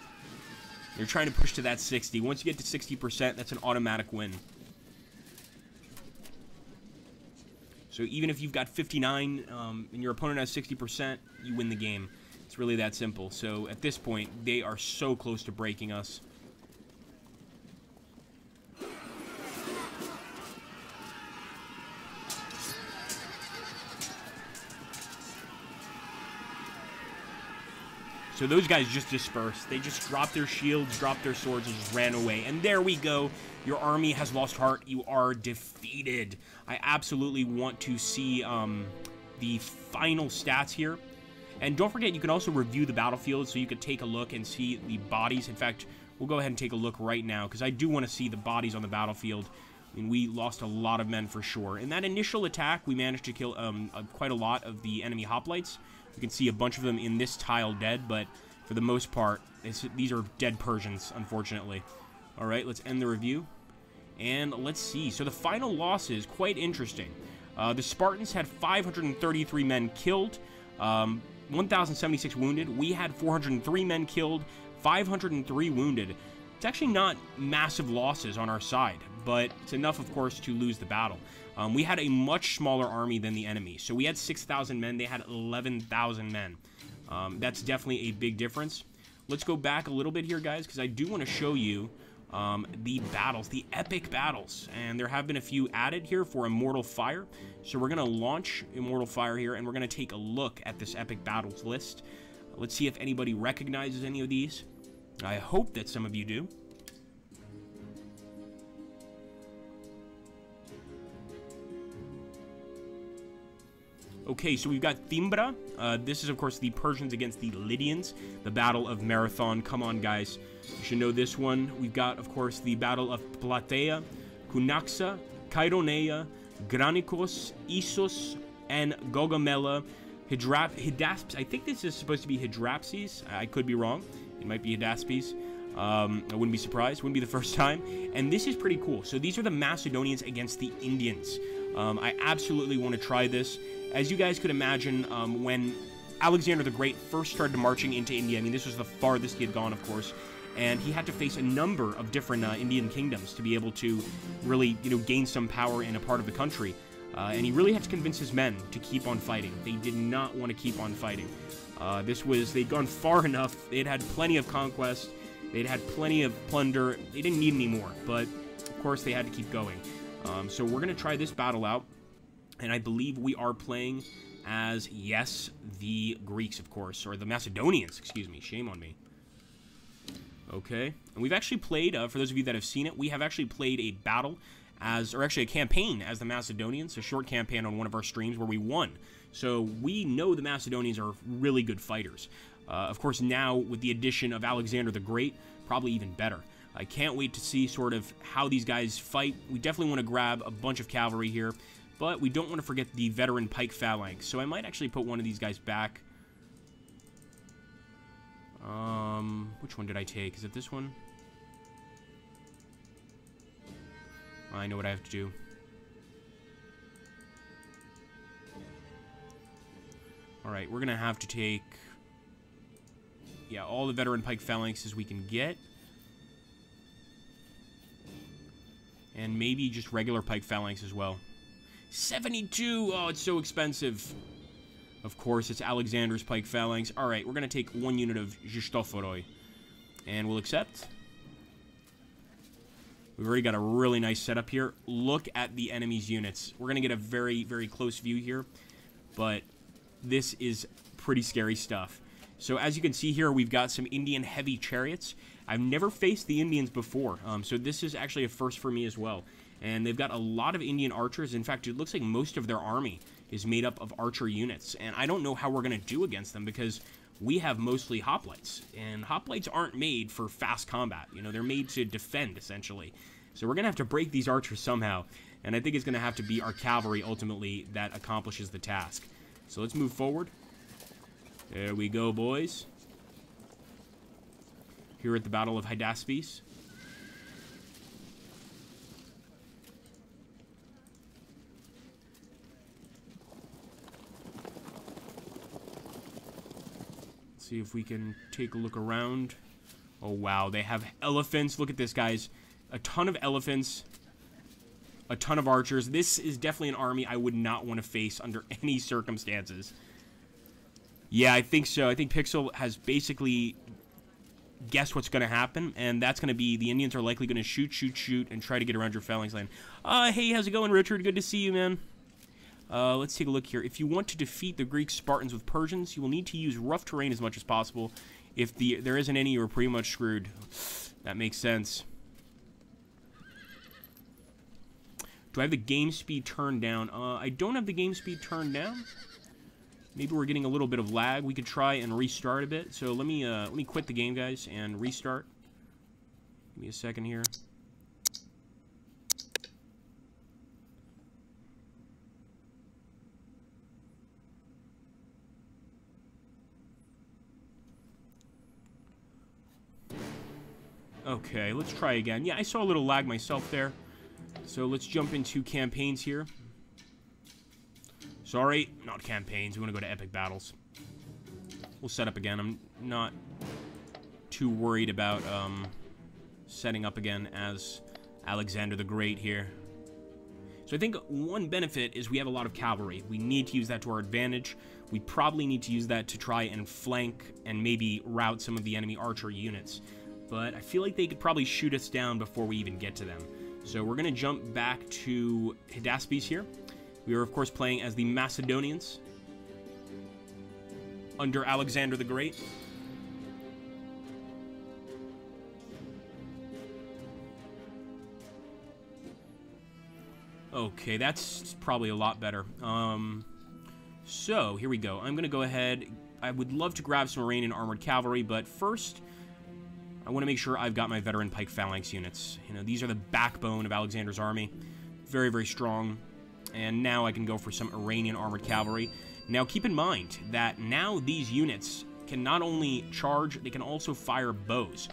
You're trying to push to that 60. Once you get to 60%, that's an automatic win. So even if you've got 59 and your opponent has 60%, you win the game. It's really that simple. So at this point, they are so close to breaking us. So those guys just dispersed. They just dropped their shields, dropped their swords, and just ran away. And there we go. Your army has lost heart. You are defeated. I absolutely want to see the final stats here. And don't forget, you can also review the battlefield, so you could take a look and see the bodies. In fact, we'll go ahead and take a look right now, because I do want to see the bodies on the battlefield. I mean, we lost a lot of men for sure. In that initial attack, we managed to kill quite a lot of the enemy hoplites. You can see a bunch of them in this tile dead, but for the most part, these are dead Persians, unfortunately. All right, let's end the review. And let's see. So the final losses, quite interesting. The Spartans had 533 men killed, 1,076 wounded. We had 403 men killed, 503 wounded. It's actually not massive losses on our side, but it's enough, of course, to lose the battle. We had a much smaller army than the enemy. So we had 6,000 men. They had 11,000 men. That's definitely a big difference. Let's go back a little bit here, guys, because I do want to show you the battles, the epic battles. And there have been a few added here for Immortal Fire. So we're going to launch Immortal Fire here, and we're going to take a look at this epic battles list. Let's see if anybody recognizes any of these. I hope that some of you do. Okay, so we've got Thimbra. This is, of course, the Persians against the Lydians. The Battle of Marathon. Come on, guys. You should know this one. We've got, of course, the Battle of Plataea, Cunaxa, Chaironea, Granicos, Issos, and Gaugamela. Hydaspes. I think this is supposed to be Hydrapes. I could be wrong. It might be Hydaspes. I wouldn't be surprised. Wouldn't be the first time. And this is pretty cool. So these are the Macedonians against the Indians. I absolutely want to try this. As you guys could imagine, when Alexander the Great first started marching into India, I mean, this was the farthest he had gone, of course, and he had to face a number of different Indian kingdoms to be able to really, gain some power in a part of the country. And he really had to convince his men to keep on fighting. They did not want to keep on fighting. They'd gone far enough. They'd had plenty of conquest. They'd had plenty of plunder. They didn't need any more, but of course they had to keep going. So we're going to try this battle out. And I believe we are playing as, yes, the Greeks, of course, or the Macedonians, excuse me. Shame on me. Okay. And we've actually played, for those of you that have seen it, we have actually played a battle or actually a campaign as the Macedonians, a short campaign on one of our streams where we won. So we know the Macedonians are really good fighters. Of course, now with the addition of Alexander the Great, probably even better. I can't wait to see sort of how these guys fight. We definitely want to grab a bunch of cavalry here. But we don't want to forget the veteran pike phalanx. So I might actually put one of these guys back. Which one did I take? Is it this one? I know what I have to do. Alright, we're going to have to take... yeah, all the veteran pike phalanxes we can get. And maybe just regular pike phalanx as well. 72! Oh, it's so expensive. Of course, it's Alexander's pike phalanx. Alright, we're going to take one unit of Jistophoroi. And we'll accept. We've already got a really nice setup here. Look at the enemy's units. We're going to get a very, very close view here, but this is pretty scary stuff. So as you can see here, we've got some Indian heavy chariots. I've never faced the Indians before, so this is actually a first for me as well. And they've got a lot of Indian archers. In fact, it looks like most of their army is made up of archer units. And I don't know how we're going to do against them because we have mostly hoplites. And hoplites aren't made for fast combat. You know, they're made to defend, essentially. So we're going to have to break these archers somehow. And I think it's going to have to be our cavalry, ultimately, that accomplishes the task. So let's move forward. There we go, boys. Here at the Battle of Hydaspes. See if we can take a look around. Oh, wow. They have elephants. Look at this, guys. A ton of elephants. A ton of archers. This is definitely an army I would not want to face under any circumstances. Yeah, I think so. I think Pixel has basically guessed what's going to happen, and that's going to be the Indians are likely going to shoot, and try to get around your phalanx line. Hey, how's it going, Richard? Good to see you, man. Let's take a look here. If you want to defeat the Greek Spartans with Persians, you will need to use rough terrain as much as possible. If there isn't any, you're pretty much screwed. That makes sense. Do I have the game speed turned down? I don't have the game speed turned down. Maybe we're getting a little bit of lag. We could try and restart a bit. So let me quit the game, guys, and restart. Give me a second here. Okay, let's try again. Yeah, I saw a little lag myself there. So let's jump into campaigns here. Sorry, not campaigns. We want to go to epic battles. We'll set up again. I'm not too worried about setting up again as Alexander the Great here. So I think one benefit is we have a lot of cavalry. We need to use that to our advantage. We probably need to use that to try and flank and maybe rout some of the enemy archer units. But I feel like they could probably shoot us down before we even get to them. So we're going to jump back to Hydaspes here. We are, of course, playing as the Macedonians under Alexander the Great. Okay, that's probably a lot better. So, here we go. I'm going to go ahead. I would love to grab some Iranian armored cavalry, but first, I want to make sure I've got my veteran pike phalanx units. You know, these are the backbone of Alexander's army. Very, very strong. And now I can go for some Iranian armored cavalry. Now, keep in mind that now these units can not only charge, they can also fire bows.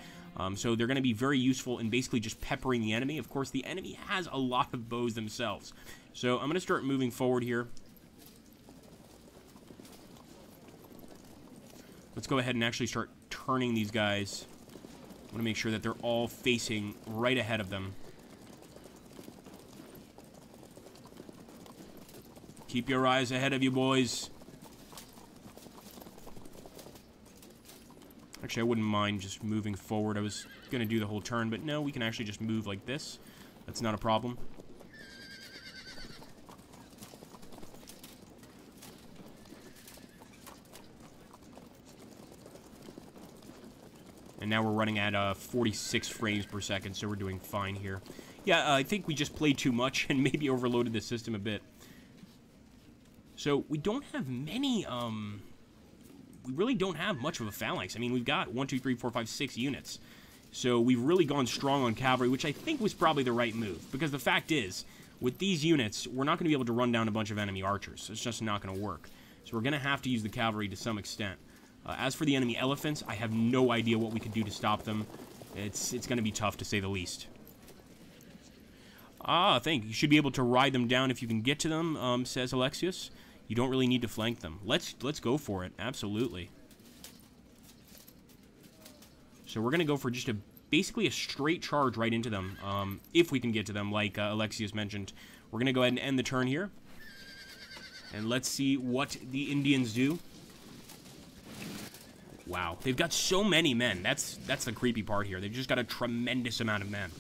So they're going to be very useful in basically just peppering the enemy. Of course, the enemy has a lot of bows themselves. So I'm going to start moving forward here. Let's go ahead and actually start turning these guys. I want to make sure that they're all facing right ahead of them. Keep your eyes ahead of you, boys. Actually, I wouldn't mind just moving forward. I was going to do the whole turn, but no, we can actually just move like this. That's not a problem. And now we're running at 46 frames per second, so we're doing fine here. Yeah, I think we just played too much and maybe overloaded the system a bit. So we don't have many, we really don't have much of a phalanx. I mean, we've got 1, 2, 3, 4, 5, 6 units. So we've really gone strong on cavalry, which I think was probably the right move. Because the fact is, with these units, we're not going to be able to run down a bunch of enemy archers. It's just not going to work. So we're going to have to use the cavalry to some extent. As for the enemy elephants, I have no idea what we could do to stop them. It's going to be tough, to say the least. I think you should be able to ride them down if you can get to them, says Alexius. You don't really need to flank them. Let's go for it. Absolutely. So we're going to go for just basically a straight charge right into them, if we can get to them, like Alexius mentioned. We're going to go ahead and end the turn here. And let's see what the Indians do. Wow, they've got so many men. That's the creepy part here. They've just got a tremendous amount of men.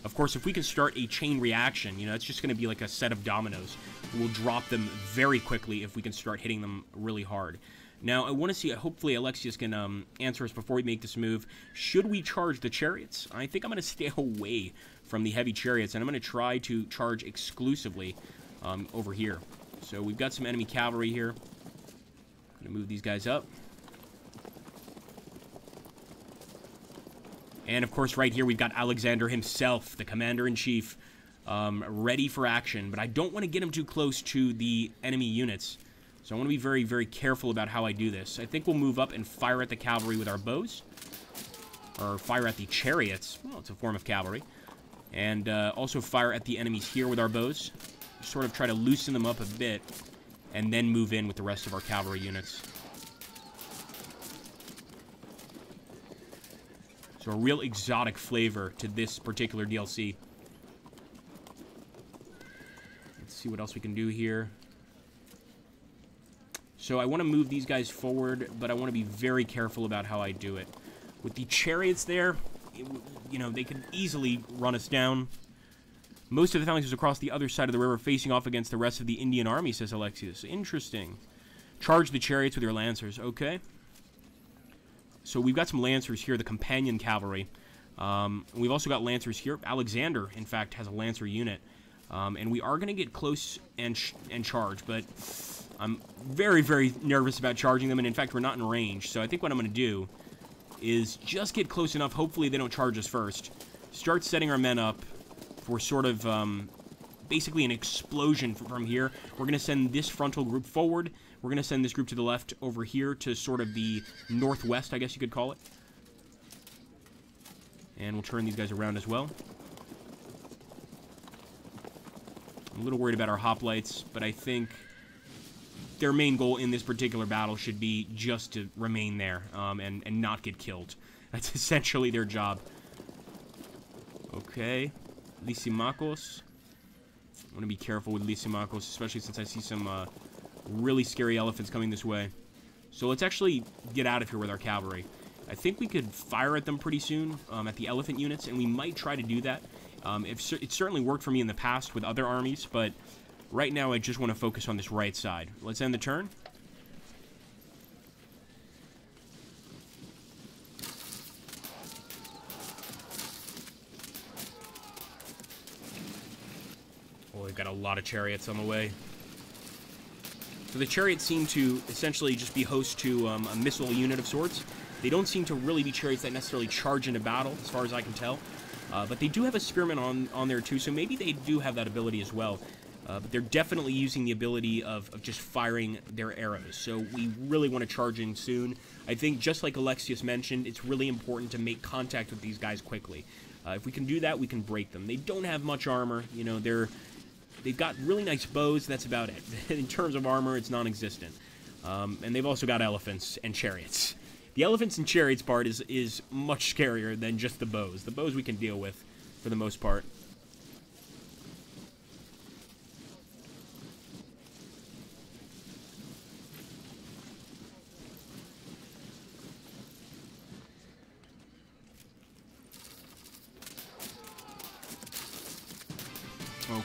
Of course, if we can start a chain reaction, you know, it's just going to be like a set of dominoes. We'll drop them very quickly if we can start hitting them really hard. Now, I want to see, hopefully Alexius can answer us before we make this move. Should we charge the chariots? I think I'm going to stay away from the heavy chariots, and I'm going to try to charge exclusively over here. So we've got some enemy cavalry here. I'm going to move these guys up. And, of course, right here we've got Alexander himself, the commander-in-chief, ready for action. But I don't want to get him too close to the enemy units. So I want to be very, very careful about how I do this. I think we'll move up and fire at the cavalry with our bows. Or fire at the chariots. Well, it's a form of cavalry. And also fire at the enemies here with our bows. Sort of try to loosen them up a bit. And then move in with the rest of our cavalry units. So a real exotic flavor to this particular DLC. Let's see what else we can do here. So I want to move these guys forward, but I want to be very careful about how I do it. With the chariots there, you know, they can easily run us down. Most of the phalanxes across the other side of the river facing off against the rest of the Indian army, says Alexius. Interesting. Charge the chariots with your lancers. Okay. So we've got some lancers here, the companion cavalry. We've also got lancers here. Alexander, in fact, has a lancer unit. And we are going to get close and charge, but I'm very, very nervous about charging them, and in fact, we're not in range. So I think what I'm going to do is just get close enough. Hopefully they don't charge us first. Start setting our men up for sort of basically an explosion from here. We're going to send this frontal group forward. We're going to send this group to the left over here to sort of the northwest, I guess you could call it. And we'll turn these guys around as well. I'm a little worried about our hoplites, but I think their main goal in this particular battle should be just to remain there and not get killed. That's essentially their job. Okay. Lysimachos. I want to be careful with Lysimachos, especially since I see some really scary elephants coming this way. So let's actually get out of here with our cavalry. I think we could fire at them pretty soon at the elephant units, and we might try to do that. It certainly worked for me in the past with other armies, but right now I just want to focus on this right side. Let's end the turn. Oh, we've got a lot of chariots on the way. So the chariots seem to essentially just be host to a missile unit of sorts. They don't seem to really be chariots that necessarily charge into battle, as far as I can tell. But they do have a spearman on there too, so maybe they do have that ability as well. But they're definitely using the ability of just firing their arrows. So we really want to charge in soon. I think, just like Alexius mentioned, it's really important to make contact with these guys quickly. If we can do that, we can break them. They don't have much armor. You know, they've got really nice bows. That's about it. In terms of armor, it's non-existent. And they've also got elephants and chariots. The elephants and chariots part is much scarier than just the bows. The bows we can deal with, for the most part.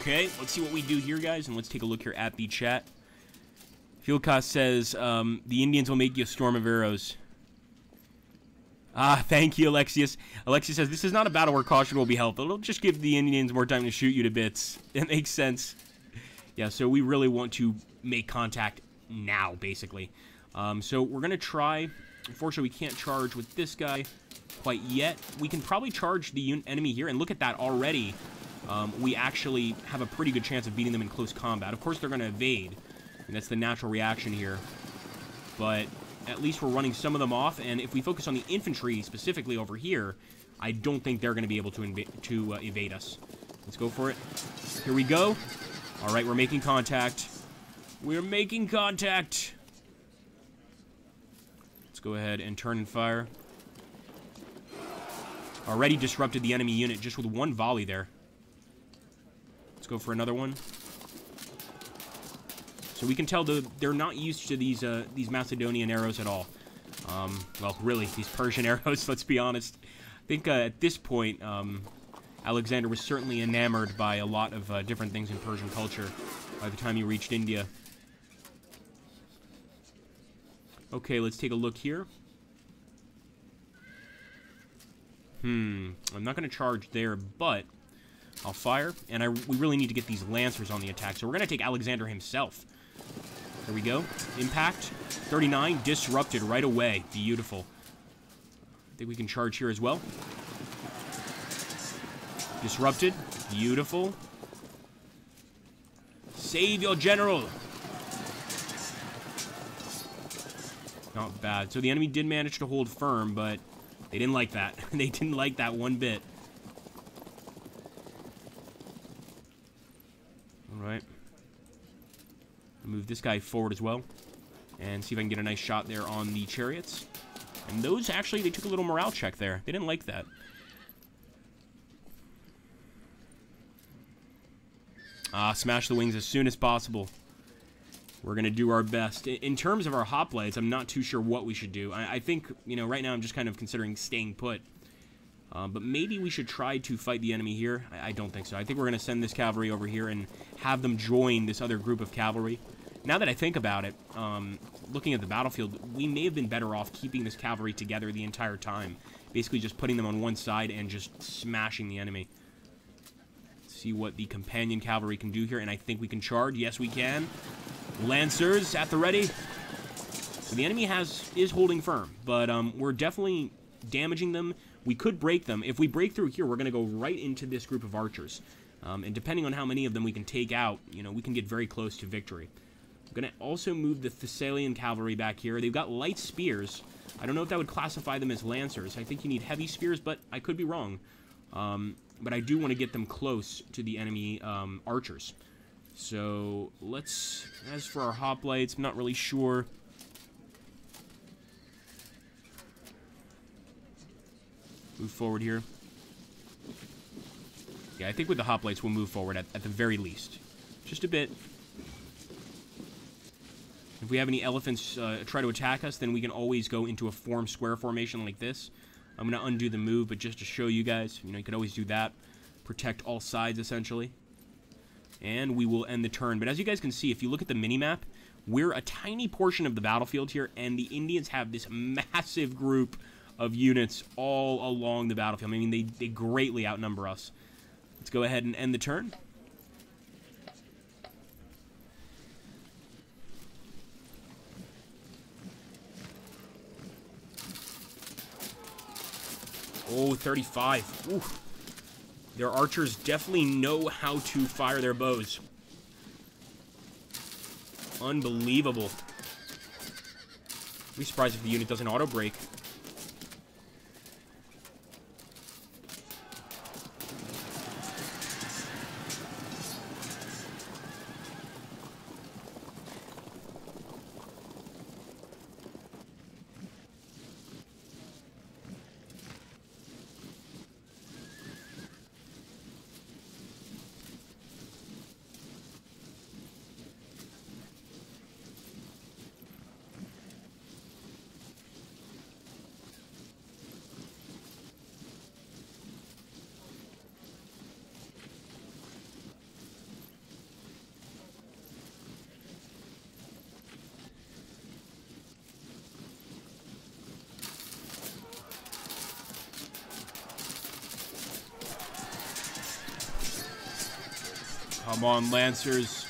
Okay, let's see what we do here, guys, and let's take a look here at the chat. Fieldcast says, the Indians will make you a storm of arrows. Ah, thank you, Alexius. Alexius says, this is not a battle where caution will be helpful. It'll just give the Indians more time to shoot you to bits. It makes sense. Yeah, so we really want to make contact now, basically. So we're going to try. Unfortunately, we can't charge with this guy quite yet. We can probably charge the enemy here, and look at that already. We actually have a pretty good chance of beating them in close combat. Of course, they're going to evade, and that's the natural reaction here. But at least we're running some of them off, and if we focus on the infantry specifically over here, I don't think they're going to be able to evade us. Let's go for it. Here we go. All right, we're making contact. We're making contact. Let's go ahead and turn and fire. Already disrupted the enemy unit just with one volley there. Let's go for another one. So we can tell they're not used to these Macedonian arrows at all. Well, really, these Persian arrows, let's be honest. I think at this point, Alexander was certainly enamored by a lot of different things in Persian culture by the time he reached India. Okay, let's take a look here. I'm not going to charge there, but I'll fire. And we really need to get these Lancers on the attack. So we're going to take Alexander himself. There we go. Impact. 39. Disrupted right away. Beautiful. I think we can charge here as well. Disrupted. Beautiful. Save your general. Not bad. So the enemy did manage to hold firm, but they didn't like that. They didn't like that one bit. Alright. Move this guy forward as well. And see if I can get a nice shot there on the chariots. And those, actually, they took a little morale check there. They didn't like that. Smash the wings as soon as possible. We're going to do our best. In terms of our hoplites, I'm not too sure what we should do. I think, you know, right now I'm just kind of considering staying put. But maybe we should try to fight the enemy here. I don't think so. I think we're going to send this cavalry over here and have them join this other group of cavalry. Now that I think about it, looking at the battlefield, we may have been better off keeping this cavalry together the entire time. Basically just putting them on one side and just smashing the enemy. See what the companion cavalry can do here, and I think we can charge. Yes, we can. Lancers at the ready. So the enemy is holding firm, but we're definitely damaging them. We could break them. If we break through here, we're going to go right into this group of archers. And depending on how many of them we can take out, you know, we can get very close to victory. I'm going to also move the Thessalian cavalry back here. They've got light spears. I don't know if that would classify them as lancers. I think you need heavy spears, but I could be wrong. But I do want to get them close to the enemy archers. So let's, as for our hoplites, I'm not really sure. Move forward here. Yeah, I think with the hoplites we'll move forward at the very least. Just a bit. If we have any elephants try to attack us, then we can always go into a square formation like this. I'm going to undo the move, but just to show you guys, you know, you could always do that. Protect all sides, essentially. And we will end the turn. But as you guys can see, if you look at the mini-map, we're a tiny portion of the battlefield here, and the Indians have this massive group of units all along the battlefield. I mean, they greatly outnumber us. Let's go ahead and end the turn. Oh, 35. Ooh. Their archers definitely know how to fire their bows. Unbelievable. I'd be surprised if the unit doesn't auto-break. Come on, Lancers.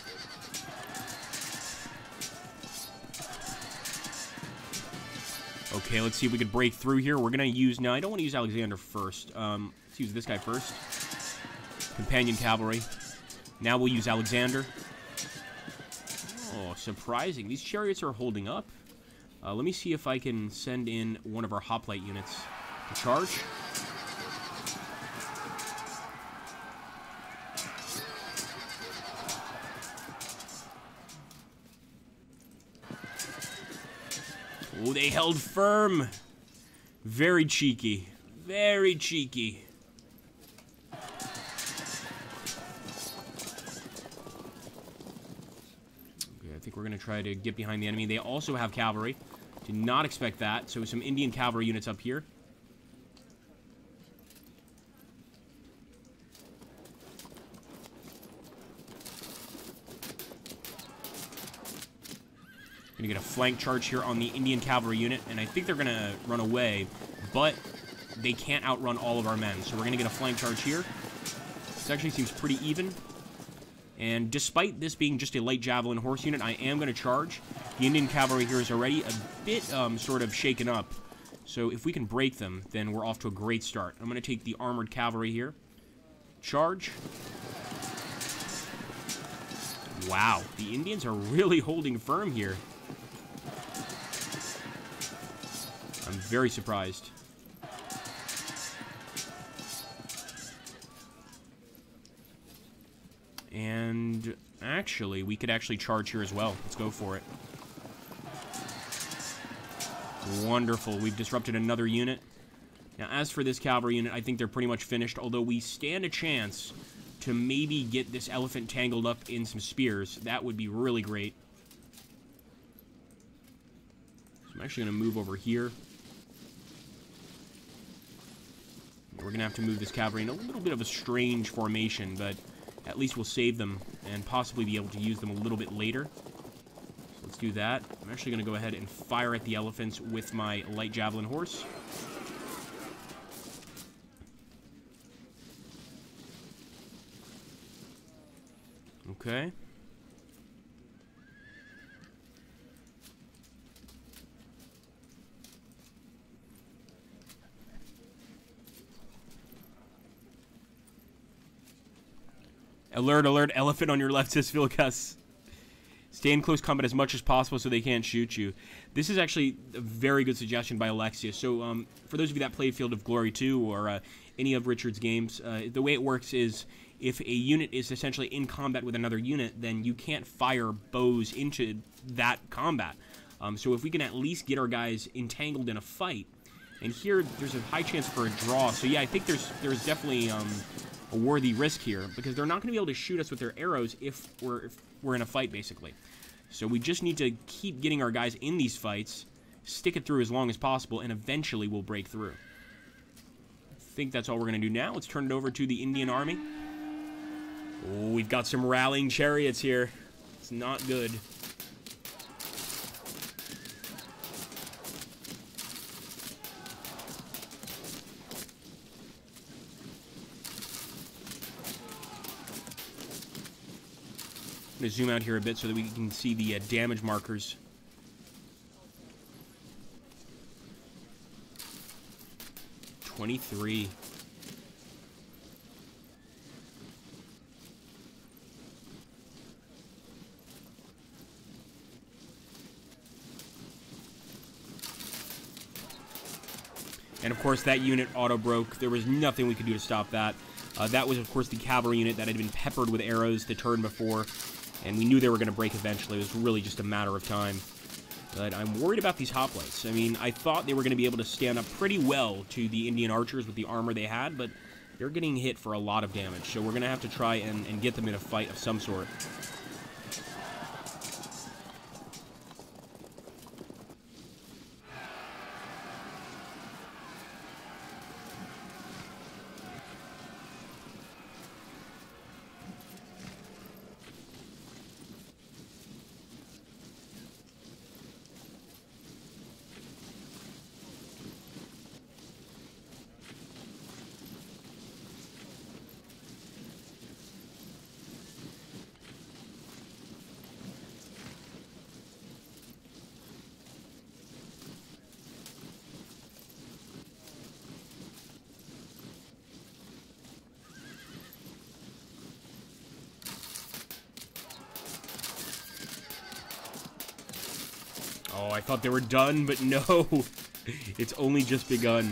Okay, let's see if we can break through here. We're going to use... No, I don't want to use Alexander first. Let's use this guy first. Companion cavalry. Now we'll use Alexander. Oh, surprising. These chariots are holding up. Let me see if I can send in one of our hoplite units to charge. Oh, they held firm. Very cheeky. Very cheeky. Okay, I think we're going to try to get behind the enemy. They also have cavalry. Did not expect that. So some Indian cavalry units up here. flank charge here on the Indian cavalry unit, and I think they're going to run away, but they can't outrun all of our men, so we're going to get a flank charge here. This actually seems pretty even, and despite this being just a light javelin horse unit, I am going to charge. The Indian cavalry here is already a bit sort of shaken up, so if we can break them, then we're off to a great start. I'm going to take the armored cavalry here. Charge. Wow, the Indians are really holding firm here. I'm very surprised. And actually, we could actually charge here as well. Let's go for it. Wonderful. We've disrupted another unit. Now, as for this cavalry unit, I think they're pretty much finished, although we stand a chance to maybe get this elephant tangled up in some spears. That would be really great. So I'm actually going to move over here. We're going to have to move this cavalry in a little bit of a strange formation, but at least we'll save them and possibly be able to use them a little bit later. So let's do that. I'm actually going to go ahead and fire at the elephants with my light javelin horse. Okay. Alert, alert, elephant on your left, says Philcus. Stay in close combat as much as possible so they can't shoot you. This is actually a very good suggestion by Alexia. So, for those of you that play Field of Glory 2 or any of Richard's games, the way it works is if a unit is essentially in combat with another unit, then you can't fire bows into that combat. So if we can at least get our guys entangled in a fight, and here there's a high chance for a draw. So yeah, I think there's definitely a worthy risk here, because they're not going to be able to shoot us with their arrows if we're in a fight, basically. So we just need to keep getting our guys in these fights, stick it through as long as possible, and eventually we'll break through. I think that's all we're going to do now. Let's turn it over to the Indian army. Oh, we've got some rallying chariots here. It's not good. I'm going to zoom out here a bit so that we can see the damage markers. $23. And of course that unit auto-broke. There was nothing we could do to stop that. That was of course the cavalry unit that had been peppered with arrows the turn before. And we knew they were going to break eventually. It was really just a matter of time. But I'm worried about these hoplites. I mean, I thought they were going to be able to stand up pretty well to the Indian archers with the armor they had, but they're getting hit for a lot of damage. So we're going to have to try and get them in a fight of some sort. Oh, I thought they were done, but no. It's only just begun.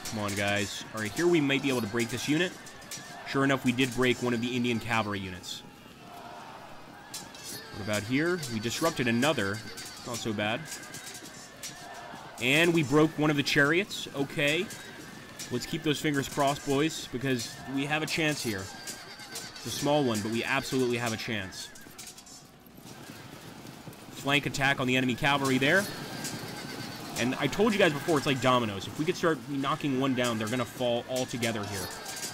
Come on, guys. All right, here we might be able to break this unit. Sure enough, we did break one of the Indian cavalry units. What about here? We disrupted another. Not so bad. And we broke one of the chariots. Okay. Let's keep those fingers crossed, boys, because we have a chance here. It's a small one, but we absolutely have a chance. Flank attack on the enemy cavalry there. And I told you guys before, it's like dominoes. If we could start knocking one down, they're going to fall all together here.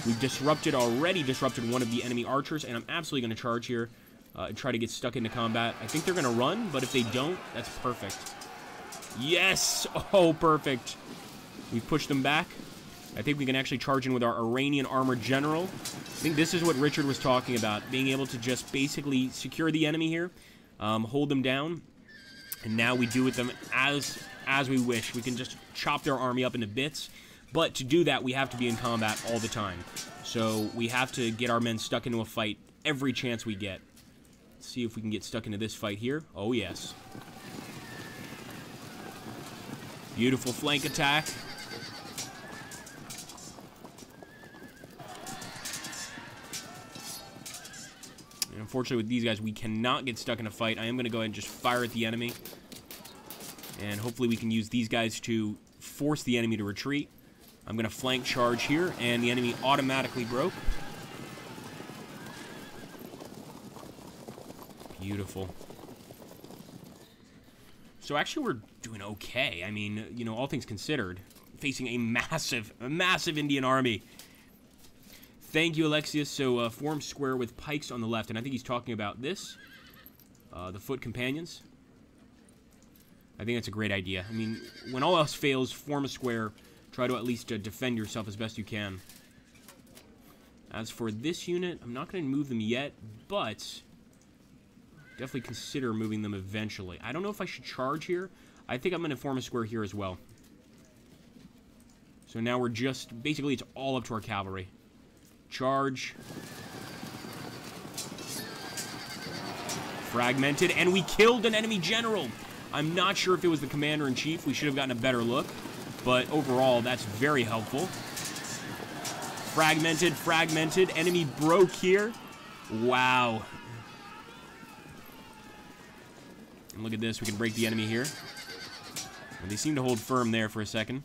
We've already disrupted one of the enemy archers, and I'm absolutely going to charge here. and try to get stuck into combat. I think they're going to run, but if they don't, that's perfect. Yes! Oh, perfect. We've pushed them back. I think we can actually charge in with our Iranian armored general. I think this is what Richard was talking about, being able to just basically secure the enemy here, hold them down, and now we do with them as we wish. We can just chop their army up into bits, but to do that, we have to be in combat all the time. So we have to get our men stuck into a fight every chance we get. Let's see if we can get stuck into this fight here. Oh, yes. Beautiful flank attack. And unfortunately, with these guys, we cannot get stuck in a fight. I am going to go ahead and just fire at the enemy. And hopefully we can use these guys to force the enemy to retreat. I'm going to flank charge here, and the enemy automatically broke. Beautiful. So actually we're doing okay. I mean, you know, all things considered, facing a massive Indian army. Thank you, Alexius. So form square with pikes on the left, and I think he's talking about this, the foot companions. I think that's a great idea. I mean, when all else fails, form a square. Try to at least defend yourself as best you can. As for this unit, I'm not going to move them yet, but definitely consider moving them eventually. I don't know if I should charge here. I think I'm going to form a square here as well. So now we're just, basically it's all up to our cavalry. Charge. Fragmented, and we killed an enemy general. I'm not sure if it was the commander-in-chief. We should have gotten a better look. But overall, that's very helpful. Fragmented. Enemy broke here. Wow. And look at this. We can break the enemy here. And they seem to hold firm there for a second.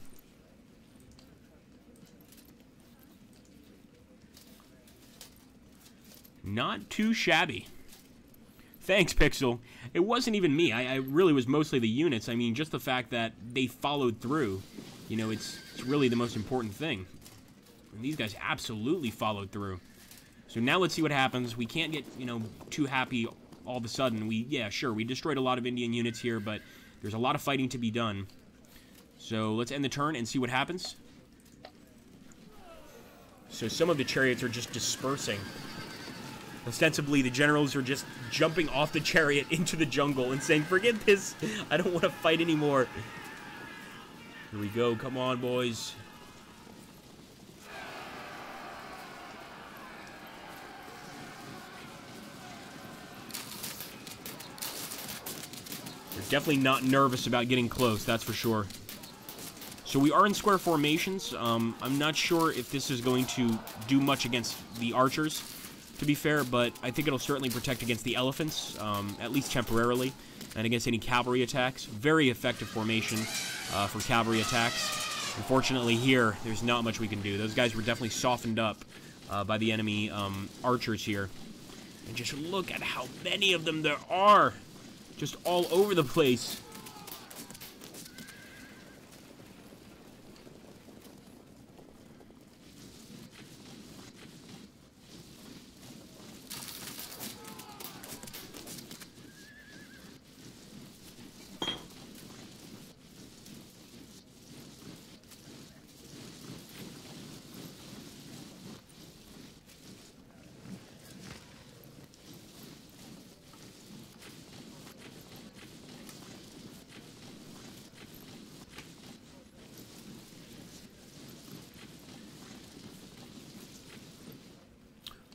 Not too shabby. Thanks, Pixel. It wasn't even me. I really was mostly the units. I mean, just the fact that they followed through. You know, it's really the most important thing. And these guys absolutely followed through. So now let's see what happens. We can't get, you know, too happy all of a sudden. Yeah, sure, we destroyed a lot of Indian units here, but there's a lot of fighting to be done. So let's end the turn and see what happens. So some of the chariots are just dispersing. Ostensibly, the generals are just jumping off the chariot into the jungle and saying, forget this, I don't want to fight anymore. Here we go, come on, boys. They're definitely not nervous about getting close, that's for sure. So we are in square formations. I'm not sure if this is going to do much against the archers, to be fair, but I think it'll certainly protect against the elephants, at least temporarily, and against any cavalry attacks. Very effective formation for cavalry attacks. Unfortunately here, there's not much we can do. Those guys were definitely softened up by the enemy archers here. And just look at how many of them there are! Just all over the place.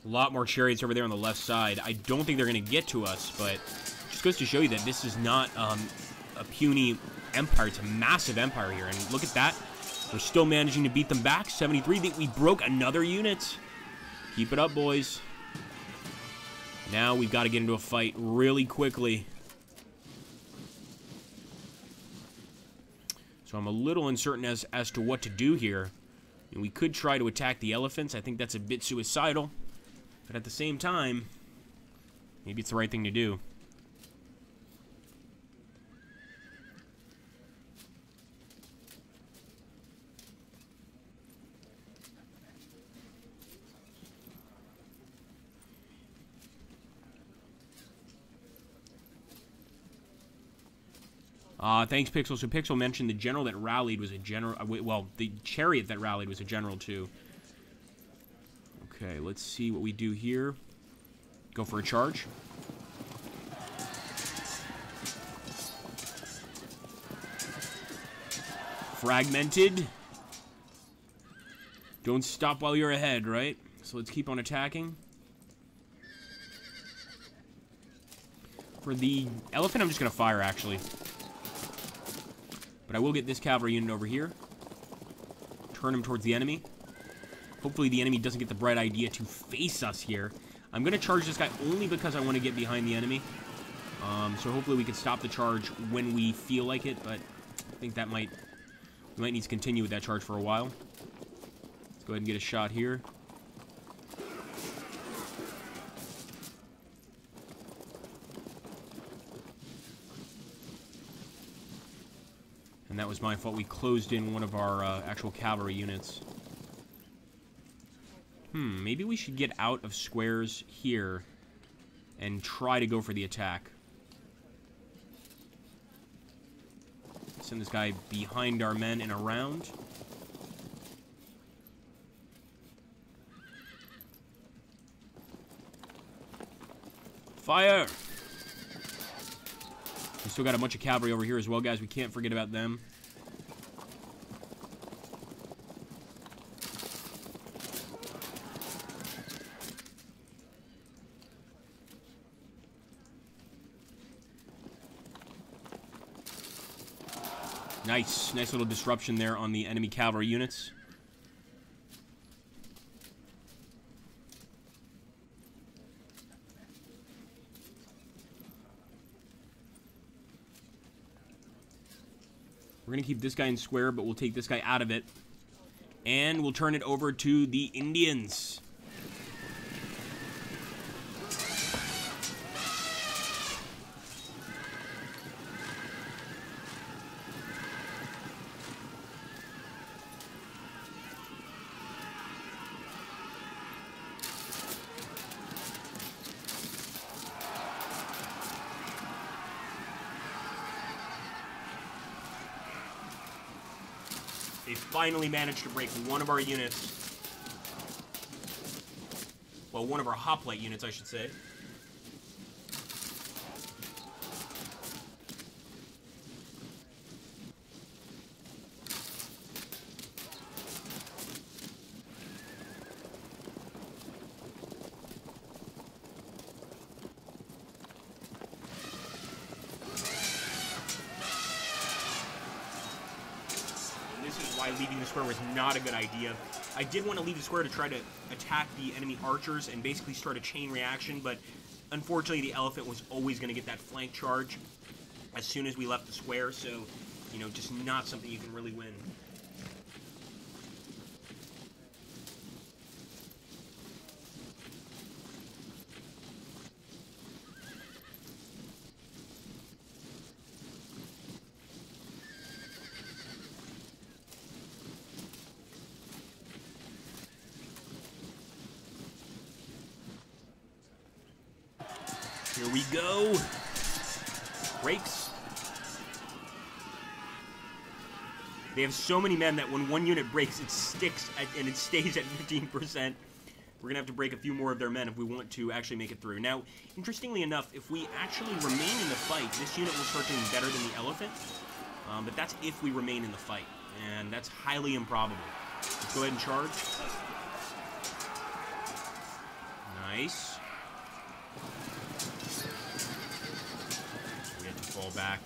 A lot more chariots over there on the left side. I don't think they're going to get to us, but just goes to show you that this is not a puny empire. It's a massive empire here, and look at that. We're still managing to beat them back. 73. We broke another unit. Keep it up, boys. Now we've got to get into a fight really quickly. So I'm a little uncertain as to what to do here. And we could try to attack the elephants. I think that's a bit suicidal. But at the same time, maybe it's the right thing to do. Thanks, Pixel. So Pixel mentioned the general that rallied was a general... well, the chariot that rallied was a general, too. Okay, let's see what we do here. Go for a charge. Fragmented. Don't stop while you're ahead, right? So let's keep on attacking. For the elephant, I'm just going to fire, actually. But I will get this cavalry unit over here. Turn him towards the enemy. Hopefully the enemy doesn't get the bright idea to face us here. I'm going to charge this guy only because I want to get behind the enemy. So hopefully we can stop the charge when we feel like it, but I think that we might need to continue with that charge for a while. Let's go ahead and get a shot here. And that was my fault. We closed in one of our actual cavalry units. Maybe we should get out of squares here and try to go for the attack. Send this guy behind our men and around. Fire! We still got a bunch of cavalry over here as well, guys. We can't forget about them. Nice. Nice little disruption there on the enemy cavalry units. We're going to keep this guy in square, but we'll take this guy out of it. And we'll turn it over to the Indians. They finally managed to break one of our units. Well, one of our hoplite units, I should say. Why leaving the square was not a good idea. I did want to leave the square to try to attack the enemy archers and basically start a chain reaction, but unfortunately the elephant was always going to get that flank charge as soon as we left the square, so, you know, just not something you can really win. Here we go. Breaks. They have so many men that when one unit breaks, it sticks and it stays at 15%. We're going to have to break a few more of their men if we want to actually make it through. Now, interestingly enough, if we actually remain in the fight, this unit will start doing better than the elephant. But that's if we remain in the fight. And that's highly improbable. Let's go ahead and charge. Nice. We have to fall back.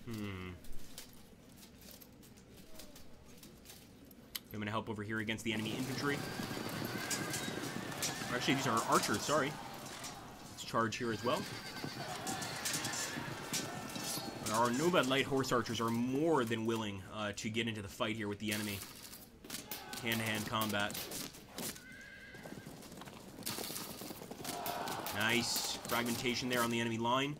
I'm going to help over here against the enemy infantry. Or actually, these are archers, sorry. Let's charge here as well. Our Nomad light horse archers are more than willing to get into the fight here with the enemy. Hand-to-hand combat. Nice fragmentation there on the enemy line.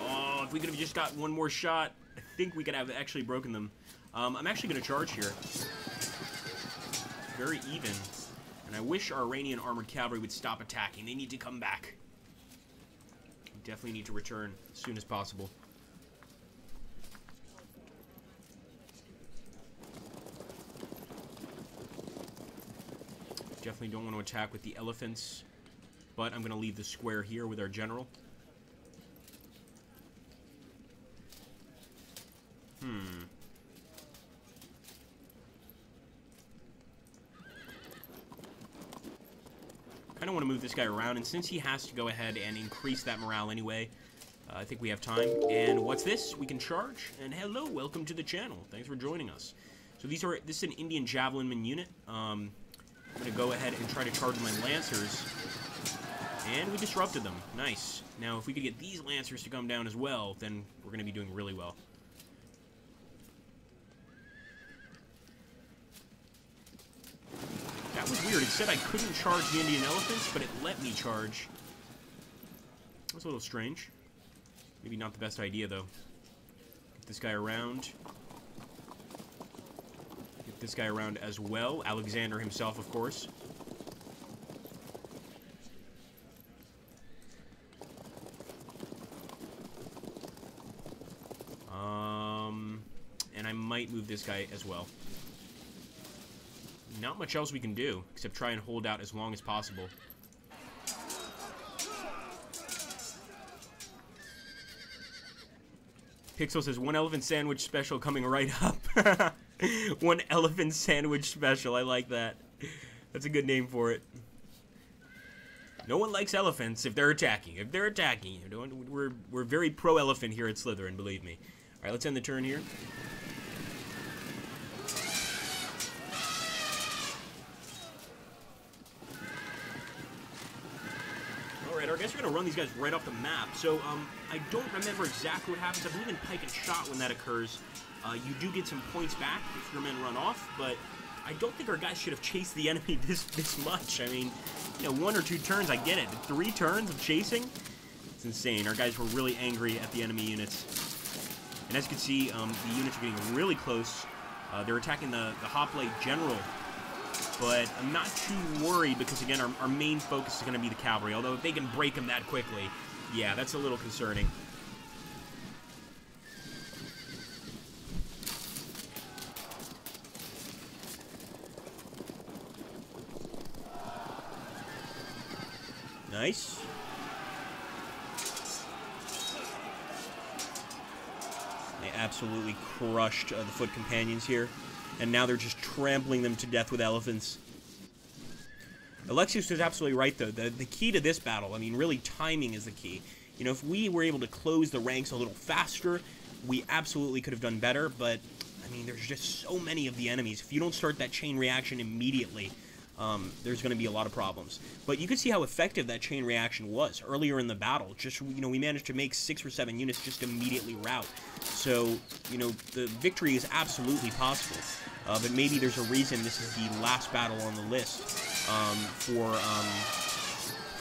Oh, if we could have just got one more shot, I think we could have actually broken them. I'm actually going to charge here. very even. And I wish our Iranian armored cavalry would stop attacking. They need to come back. We definitely need to return as soon as possible. Definitely don't want to attack with the elephants. But I'm going to leave the square here with our general. Kind of want to move this guy around, and since he has to go ahead and increase that morale anyway, I think we have time. And what's this? We can charge. And hello, welcome to the channel. Thanks for joining us. So this is an Indian javelinman unit. I'm going to go ahead and try to charge my lancers. And we disrupted them. Nice. Now, if we could get these lancers to come down as well, then we're going to be doing really well. That was weird. It said I couldn't charge the Indian elephants, but it let me charge. That was a little strange. Maybe not the best idea, though. Get this guy around. Get this guy around as well. Alexander himself, of course. And I might move this guy as well. Not much else we can do, except try and hold out as long as possible. Pixel says, 1 elephant sandwich special coming right up. 1 elephant sandwich special, I like that. That's a good name for it. No one likes elephants if they're attacking. If they're attacking, we're very pro-elephant here at Slytherin, believe me. Alright, let's end the turn here. Alright, I guess we're going to run these guys right off the map. So, I don't remember exactly what happens. I believe in pike and shot when that occurs, you do get some points back if your men run off, but I don't think our guys should have chased the enemy this much. I mean, you know, 1 or 2 turns, I get it. 3 turns of chasing? It's insane. Our guys were really angry at the enemy units. And as you can see, the units are getting really close. They're attacking the hoplite general. But I'm not too worried because, again, our main focus is going to be the cavalry. Although if they can break them that quickly, yeah, that's a little concerning. Nice. They absolutely crushed the foot companions here. And now they're just trampling them to death with elephants. Alexius is absolutely right, though. The key to this battle, I mean, really timing is the key. You know, if we were able to close the ranks a little faster, we absolutely could have done better. But, I mean, there's just so many of the enemies. If you don't start that chain reaction immediately, there's going to be a lot of problems. But you could see how effective that chain reaction was earlier in the battle. Just, you know, we managed to make 6 or 7 units just immediately rout. So, you know, the victory is absolutely possible. But maybe there's a reason this is the last battle on the list for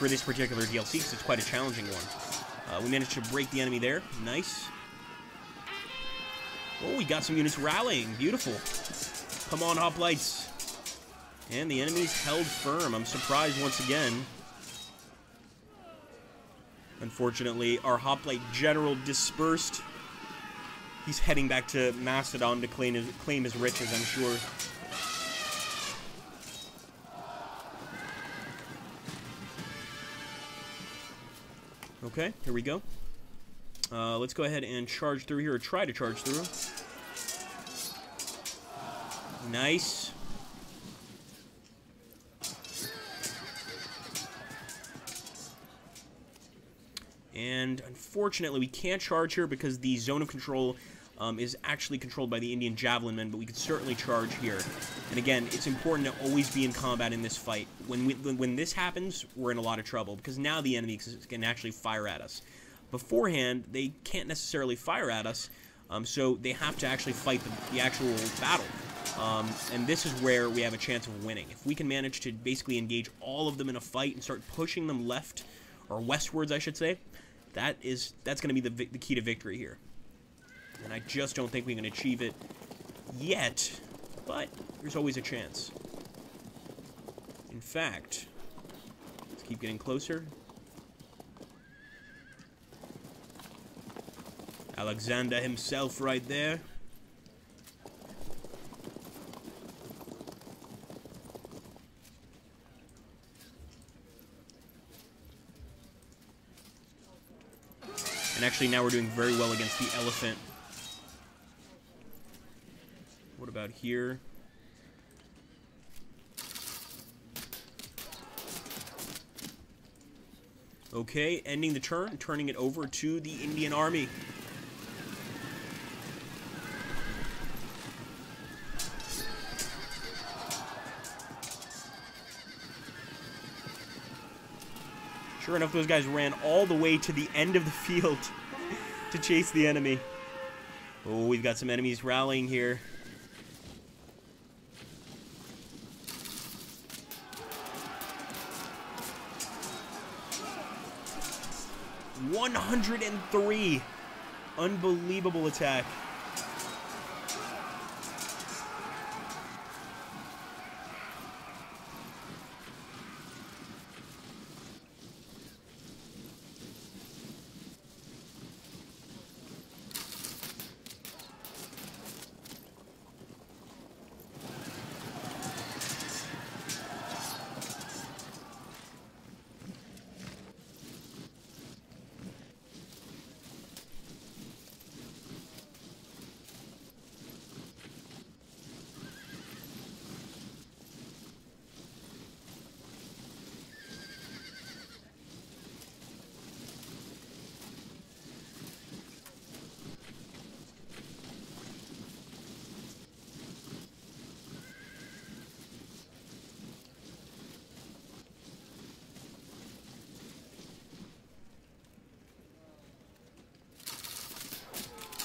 this particular DLC, because it's quite a challenging one. We managed to break the enemy there. Nice. Oh, we got some units rallying. Beautiful. Come on, hoplites. And the enemy's held firm. I'm surprised once again. Unfortunately, our hoplite general dispersed. He's heading back to Macedon to claim his riches, I'm sure. Okay, here we go. Let's go ahead and charge through here, or try to charge through. Nice. And unfortunately, we can't charge here because the zone of control is actually controlled by the Indian javelin men, but we could certainly charge here. And again, it's important to always be in combat in this fight. When this happens, we're in a lot of trouble, because now the enemy can actually fire at us. Beforehand, they can't necessarily fire at us, so they have to actually fight the actual battle. And this is where we have a chance of winning. If we can manage to basically engage all of them in a fight and start pushing them left, or westwards, I should say, that's going to be the key to victory here. And I just don't think we can achieve it yet, but there's always a chance. In fact, let's keep getting closer. Alexander himself right there. And actually now we're doing very well against the elephant. What about here? Okay, ending the turn, turning it over to the Indian army. Sure enough, those guys ran all the way to the end of the field to chase the enemy. Oh, we've got some enemies rallying here. $103. Unbelievable attack.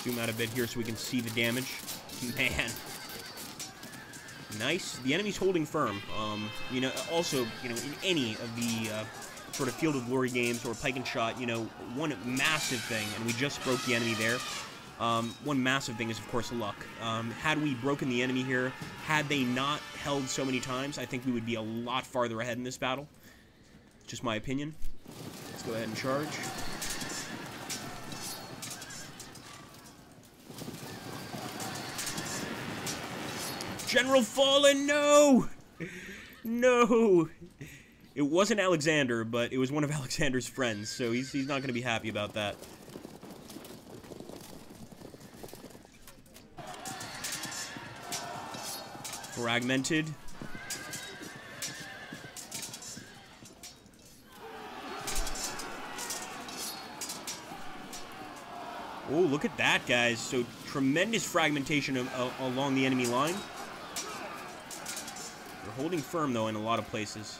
Zoom out a bit here so we can see the damage. Man. Nice. The enemy's holding firm. You know, also, you know, in any of the sort of Field of Glory games or Pike and Shot, you know, one massive thing, and we just broke the enemy there. One massive thing is, of course, luck. Had we broken the enemy here, had they not held so many times, I think we would be a lot farther ahead in this battle. Just my opinion. Let's go ahead and charge. General fallen, no! No! It wasn't Alexander, but it was one of Alexander's friends, so he's not going to be happy about that. Fragmented. Oh, look at that, guys. So, tremendous fragmentation along the enemy line. They're holding firm, though, in a lot of places.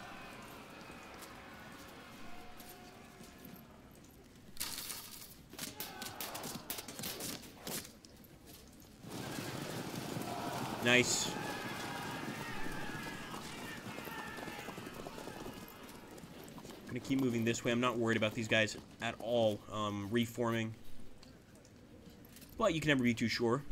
Nice. I'm gonna keep moving this way. I'm not worried about these guys at all reforming. But you can never be too sure.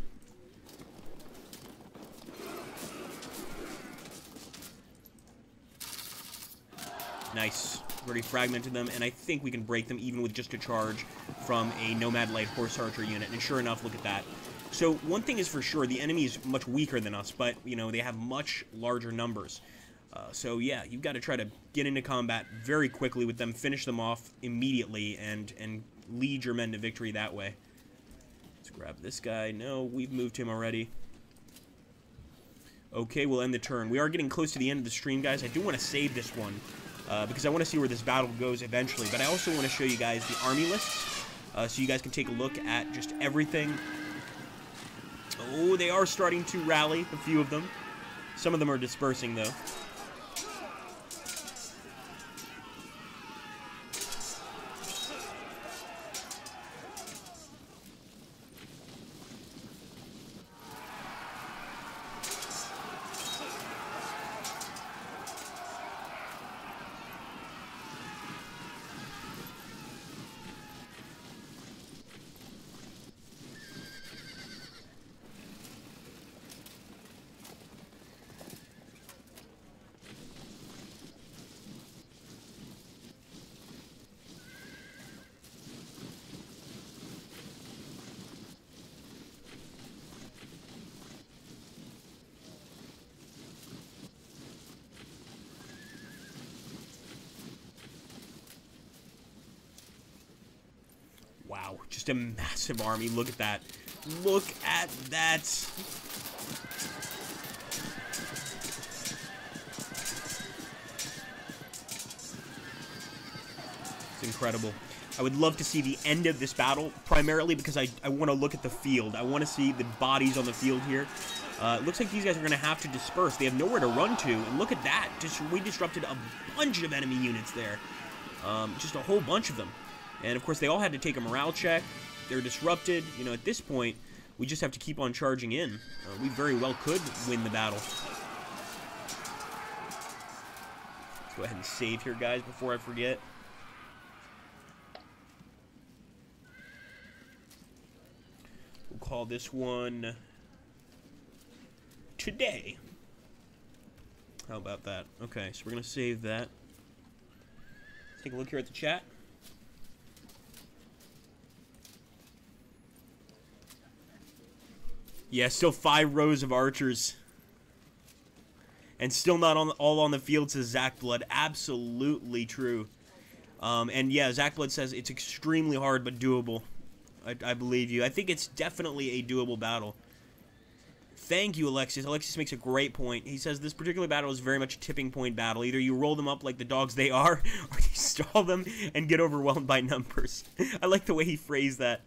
Nice. Already fragmented them, and I think we can break them even with just a charge from a Nomad Light Horse Archer unit. And sure enough, look at that. So one thing is for sure, the enemy is much weaker than us, but, you know, they have much larger numbers. So yeah, you've got to try to get into combat very quickly with them, finish them off immediately, and lead your men to victory that way. Let's grab this guy. No, we've moved him already. Okay, we'll end the turn. We are getting close to the end of the stream, guys. I do want to save this one, because I want to see where this battle goes eventually. But I also want to show you guys the army lists, so you guys can take a look at just everything. Oh, they are starting to rally, a few of them. Some of them are dispersing, though. Wow, just a massive army. Look at that. Look at that. It's incredible. I would love to see the end of this battle, primarily because I want to look at the field. I want to see the bodies on the field here. It looks like these guys are going to have to disperse. They have nowhere to run to, and look at that. We disrupted a bunch of enemy units there. Just a whole bunch of them. And, of course, they all had to take a morale check. They're disrupted. You know, at this point, we just have to keep on charging in. We very well could win the battle. Let's go ahead and save here, guys, before I forget. We'll call this one Today. How about that? Okay, so we're going to save that. Take a look here at the chat. Yeah, still 5 rows of archers. And still not all on the field, says Zach Blood. Absolutely true. And yeah, Zach Blood says it's extremely hard but doable. I believe you. I think it's definitely a doable battle. Thank you, Alexis. Alexis makes a great point. He says this particular battle is very much a tipping point battle. Either you roll them up like the dogs they are, or you stall them and get overwhelmed by numbers. I like the way he phrased that.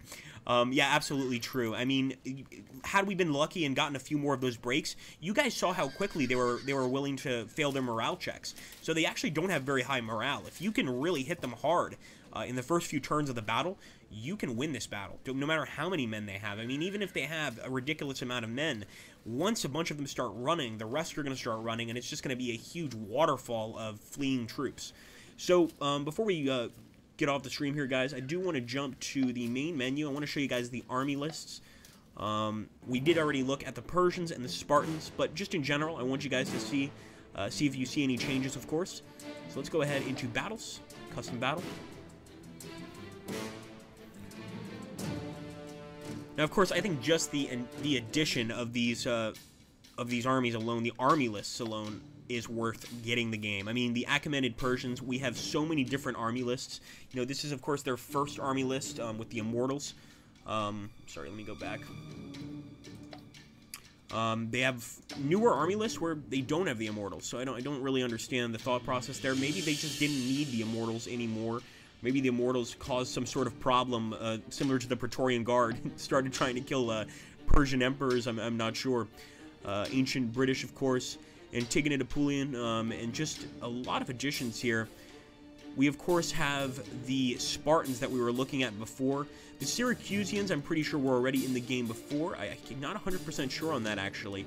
Yeah, absolutely true. I mean, had we been lucky and gotten a few more of those breaks, you guys saw how quickly they were willing to fail their morale checks. So they actually don't have very high morale. If you can really hit them hard in the first few turns of the battle, you can win this battle, no matter how many men they have. I mean, even if they have a ridiculous amount of men, once a bunch of them start running, the rest are going to start running, and it's just going to be a huge waterfall of fleeing troops. So, before we get off the stream here, guys, I do want to jump to the main menu. I want to show you guys the army lists. We did already look at the Persians and the Spartans, but just in general, I want you guys to see if you see any changes, of course. So let's go ahead into battles, custom battle. Now, of course, I think just the addition of these armies alone, the army lists alone, is worth getting the game. I mean, the Achaemenid Persians, we have so many different army lists. You know, this is, of course, their first army list with the Immortals. Sorry, let me go back. They have newer army lists where they don't have the Immortals, so I don't really understand the thought process there. Maybe they just didn't need the Immortals anymore. Maybe the Immortals caused some sort of problem similar to the Praetorian Guard, started trying to kill Persian emperors. I'm not sure. Ancient British, of course. Antigone Apulian, and just a lot of additions here. We, of course, have the Spartans that we were looking at before. The Syracusans, I'm pretty sure, were already in the game before. I'm not 100% sure on that, actually.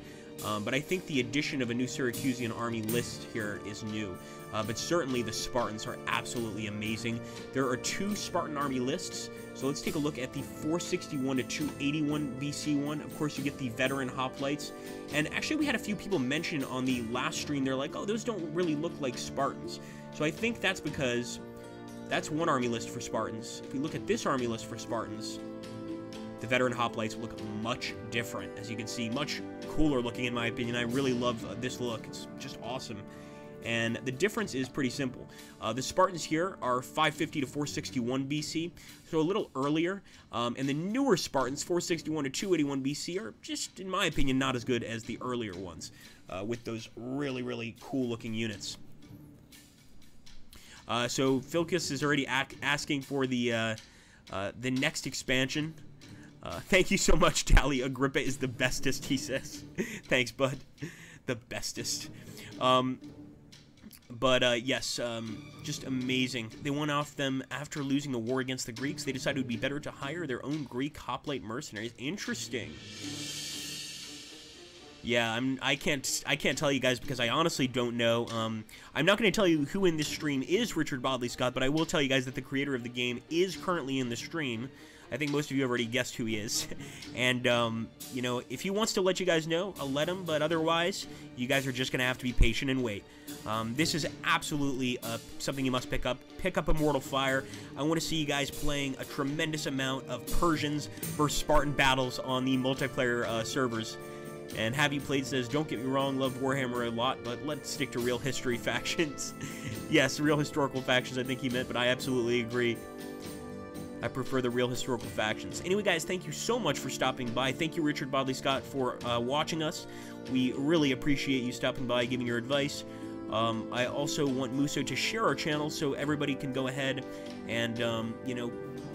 But I think the addition of a new Syracusan army list here is new. But certainly the Spartans are absolutely amazing. There are 2 Spartan army lists. So let's take a look at the 461 to 281 BC one. Of course, you get the veteran hoplites. And actually, we had a few people mention on the last stream, they're like, oh, those don't really look like Spartans. So I think that's because that's one army list for Spartans. If we look at this army list for Spartans, the veteran hoplites look much different. As you can see, much cooler looking in my opinion. I really love this look. It's just awesome. And the difference is pretty simple. The Spartans here are 550 to 461 BC, so a little earlier. And the newer Spartans, 461 to 281 BC, are just, in my opinion, not as good as the earlier ones, with those really, really cool-looking units. So Philcus is already asking for the next expansion. Thank you so much, Tally. Agrippa is the bestest, he says. Thanks, bud. The bestest. Yes, just amazing. They went off them after losing the war against the Greeks. They decided it would be better to hire their own Greek hoplite mercenaries. Interesting. Yeah, I can't tell you guys because I honestly don't know. I'm not going to tell you who in this stream is Richard Bodley Scott, but I will tell you guys that the creator of the game is currently in the stream. I think most of you have already guessed who he is. And, you know, if he wants to let you guys know, I'll let him. But otherwise, you guys are just going to have to be patient and wait. This is absolutely something you must pick up. Pick up Immortal Fire. I want to see you guys playing a tremendous amount of Persians versus Spartan battles on the multiplayer servers. And Have You Played says, don't get me wrong, love Warhammer a lot, but let's stick to real history factions. Yes, real historical factions I think he meant, but I absolutely agree. I prefer the real historical factions. Anyway, guys, thank you so much for stopping by. Thank you, Richard Bodley Scott, for watching us. We really appreciate you stopping by, giving your advice. I also want Muso to share our channel so everybody can go ahead and, you know,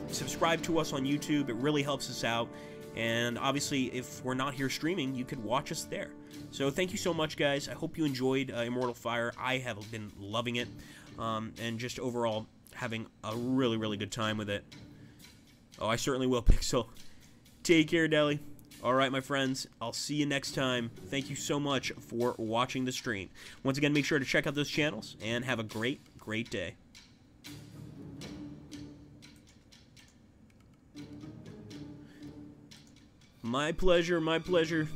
subscribe to us on YouTube. It really helps us out. And obviously, if we're not here streaming, you could watch us there. So thank you so much, guys. I hope you enjoyed Immortal Fire. I have been loving it, and just overall having a really, really good time with it. Oh, I certainly will, Pixel. Take care, Deli. All right, my friends. I'll see you next time. Thank you so much for watching the stream. Once again, make sure to check out those channels, and have a great, great day. My pleasure, my pleasure.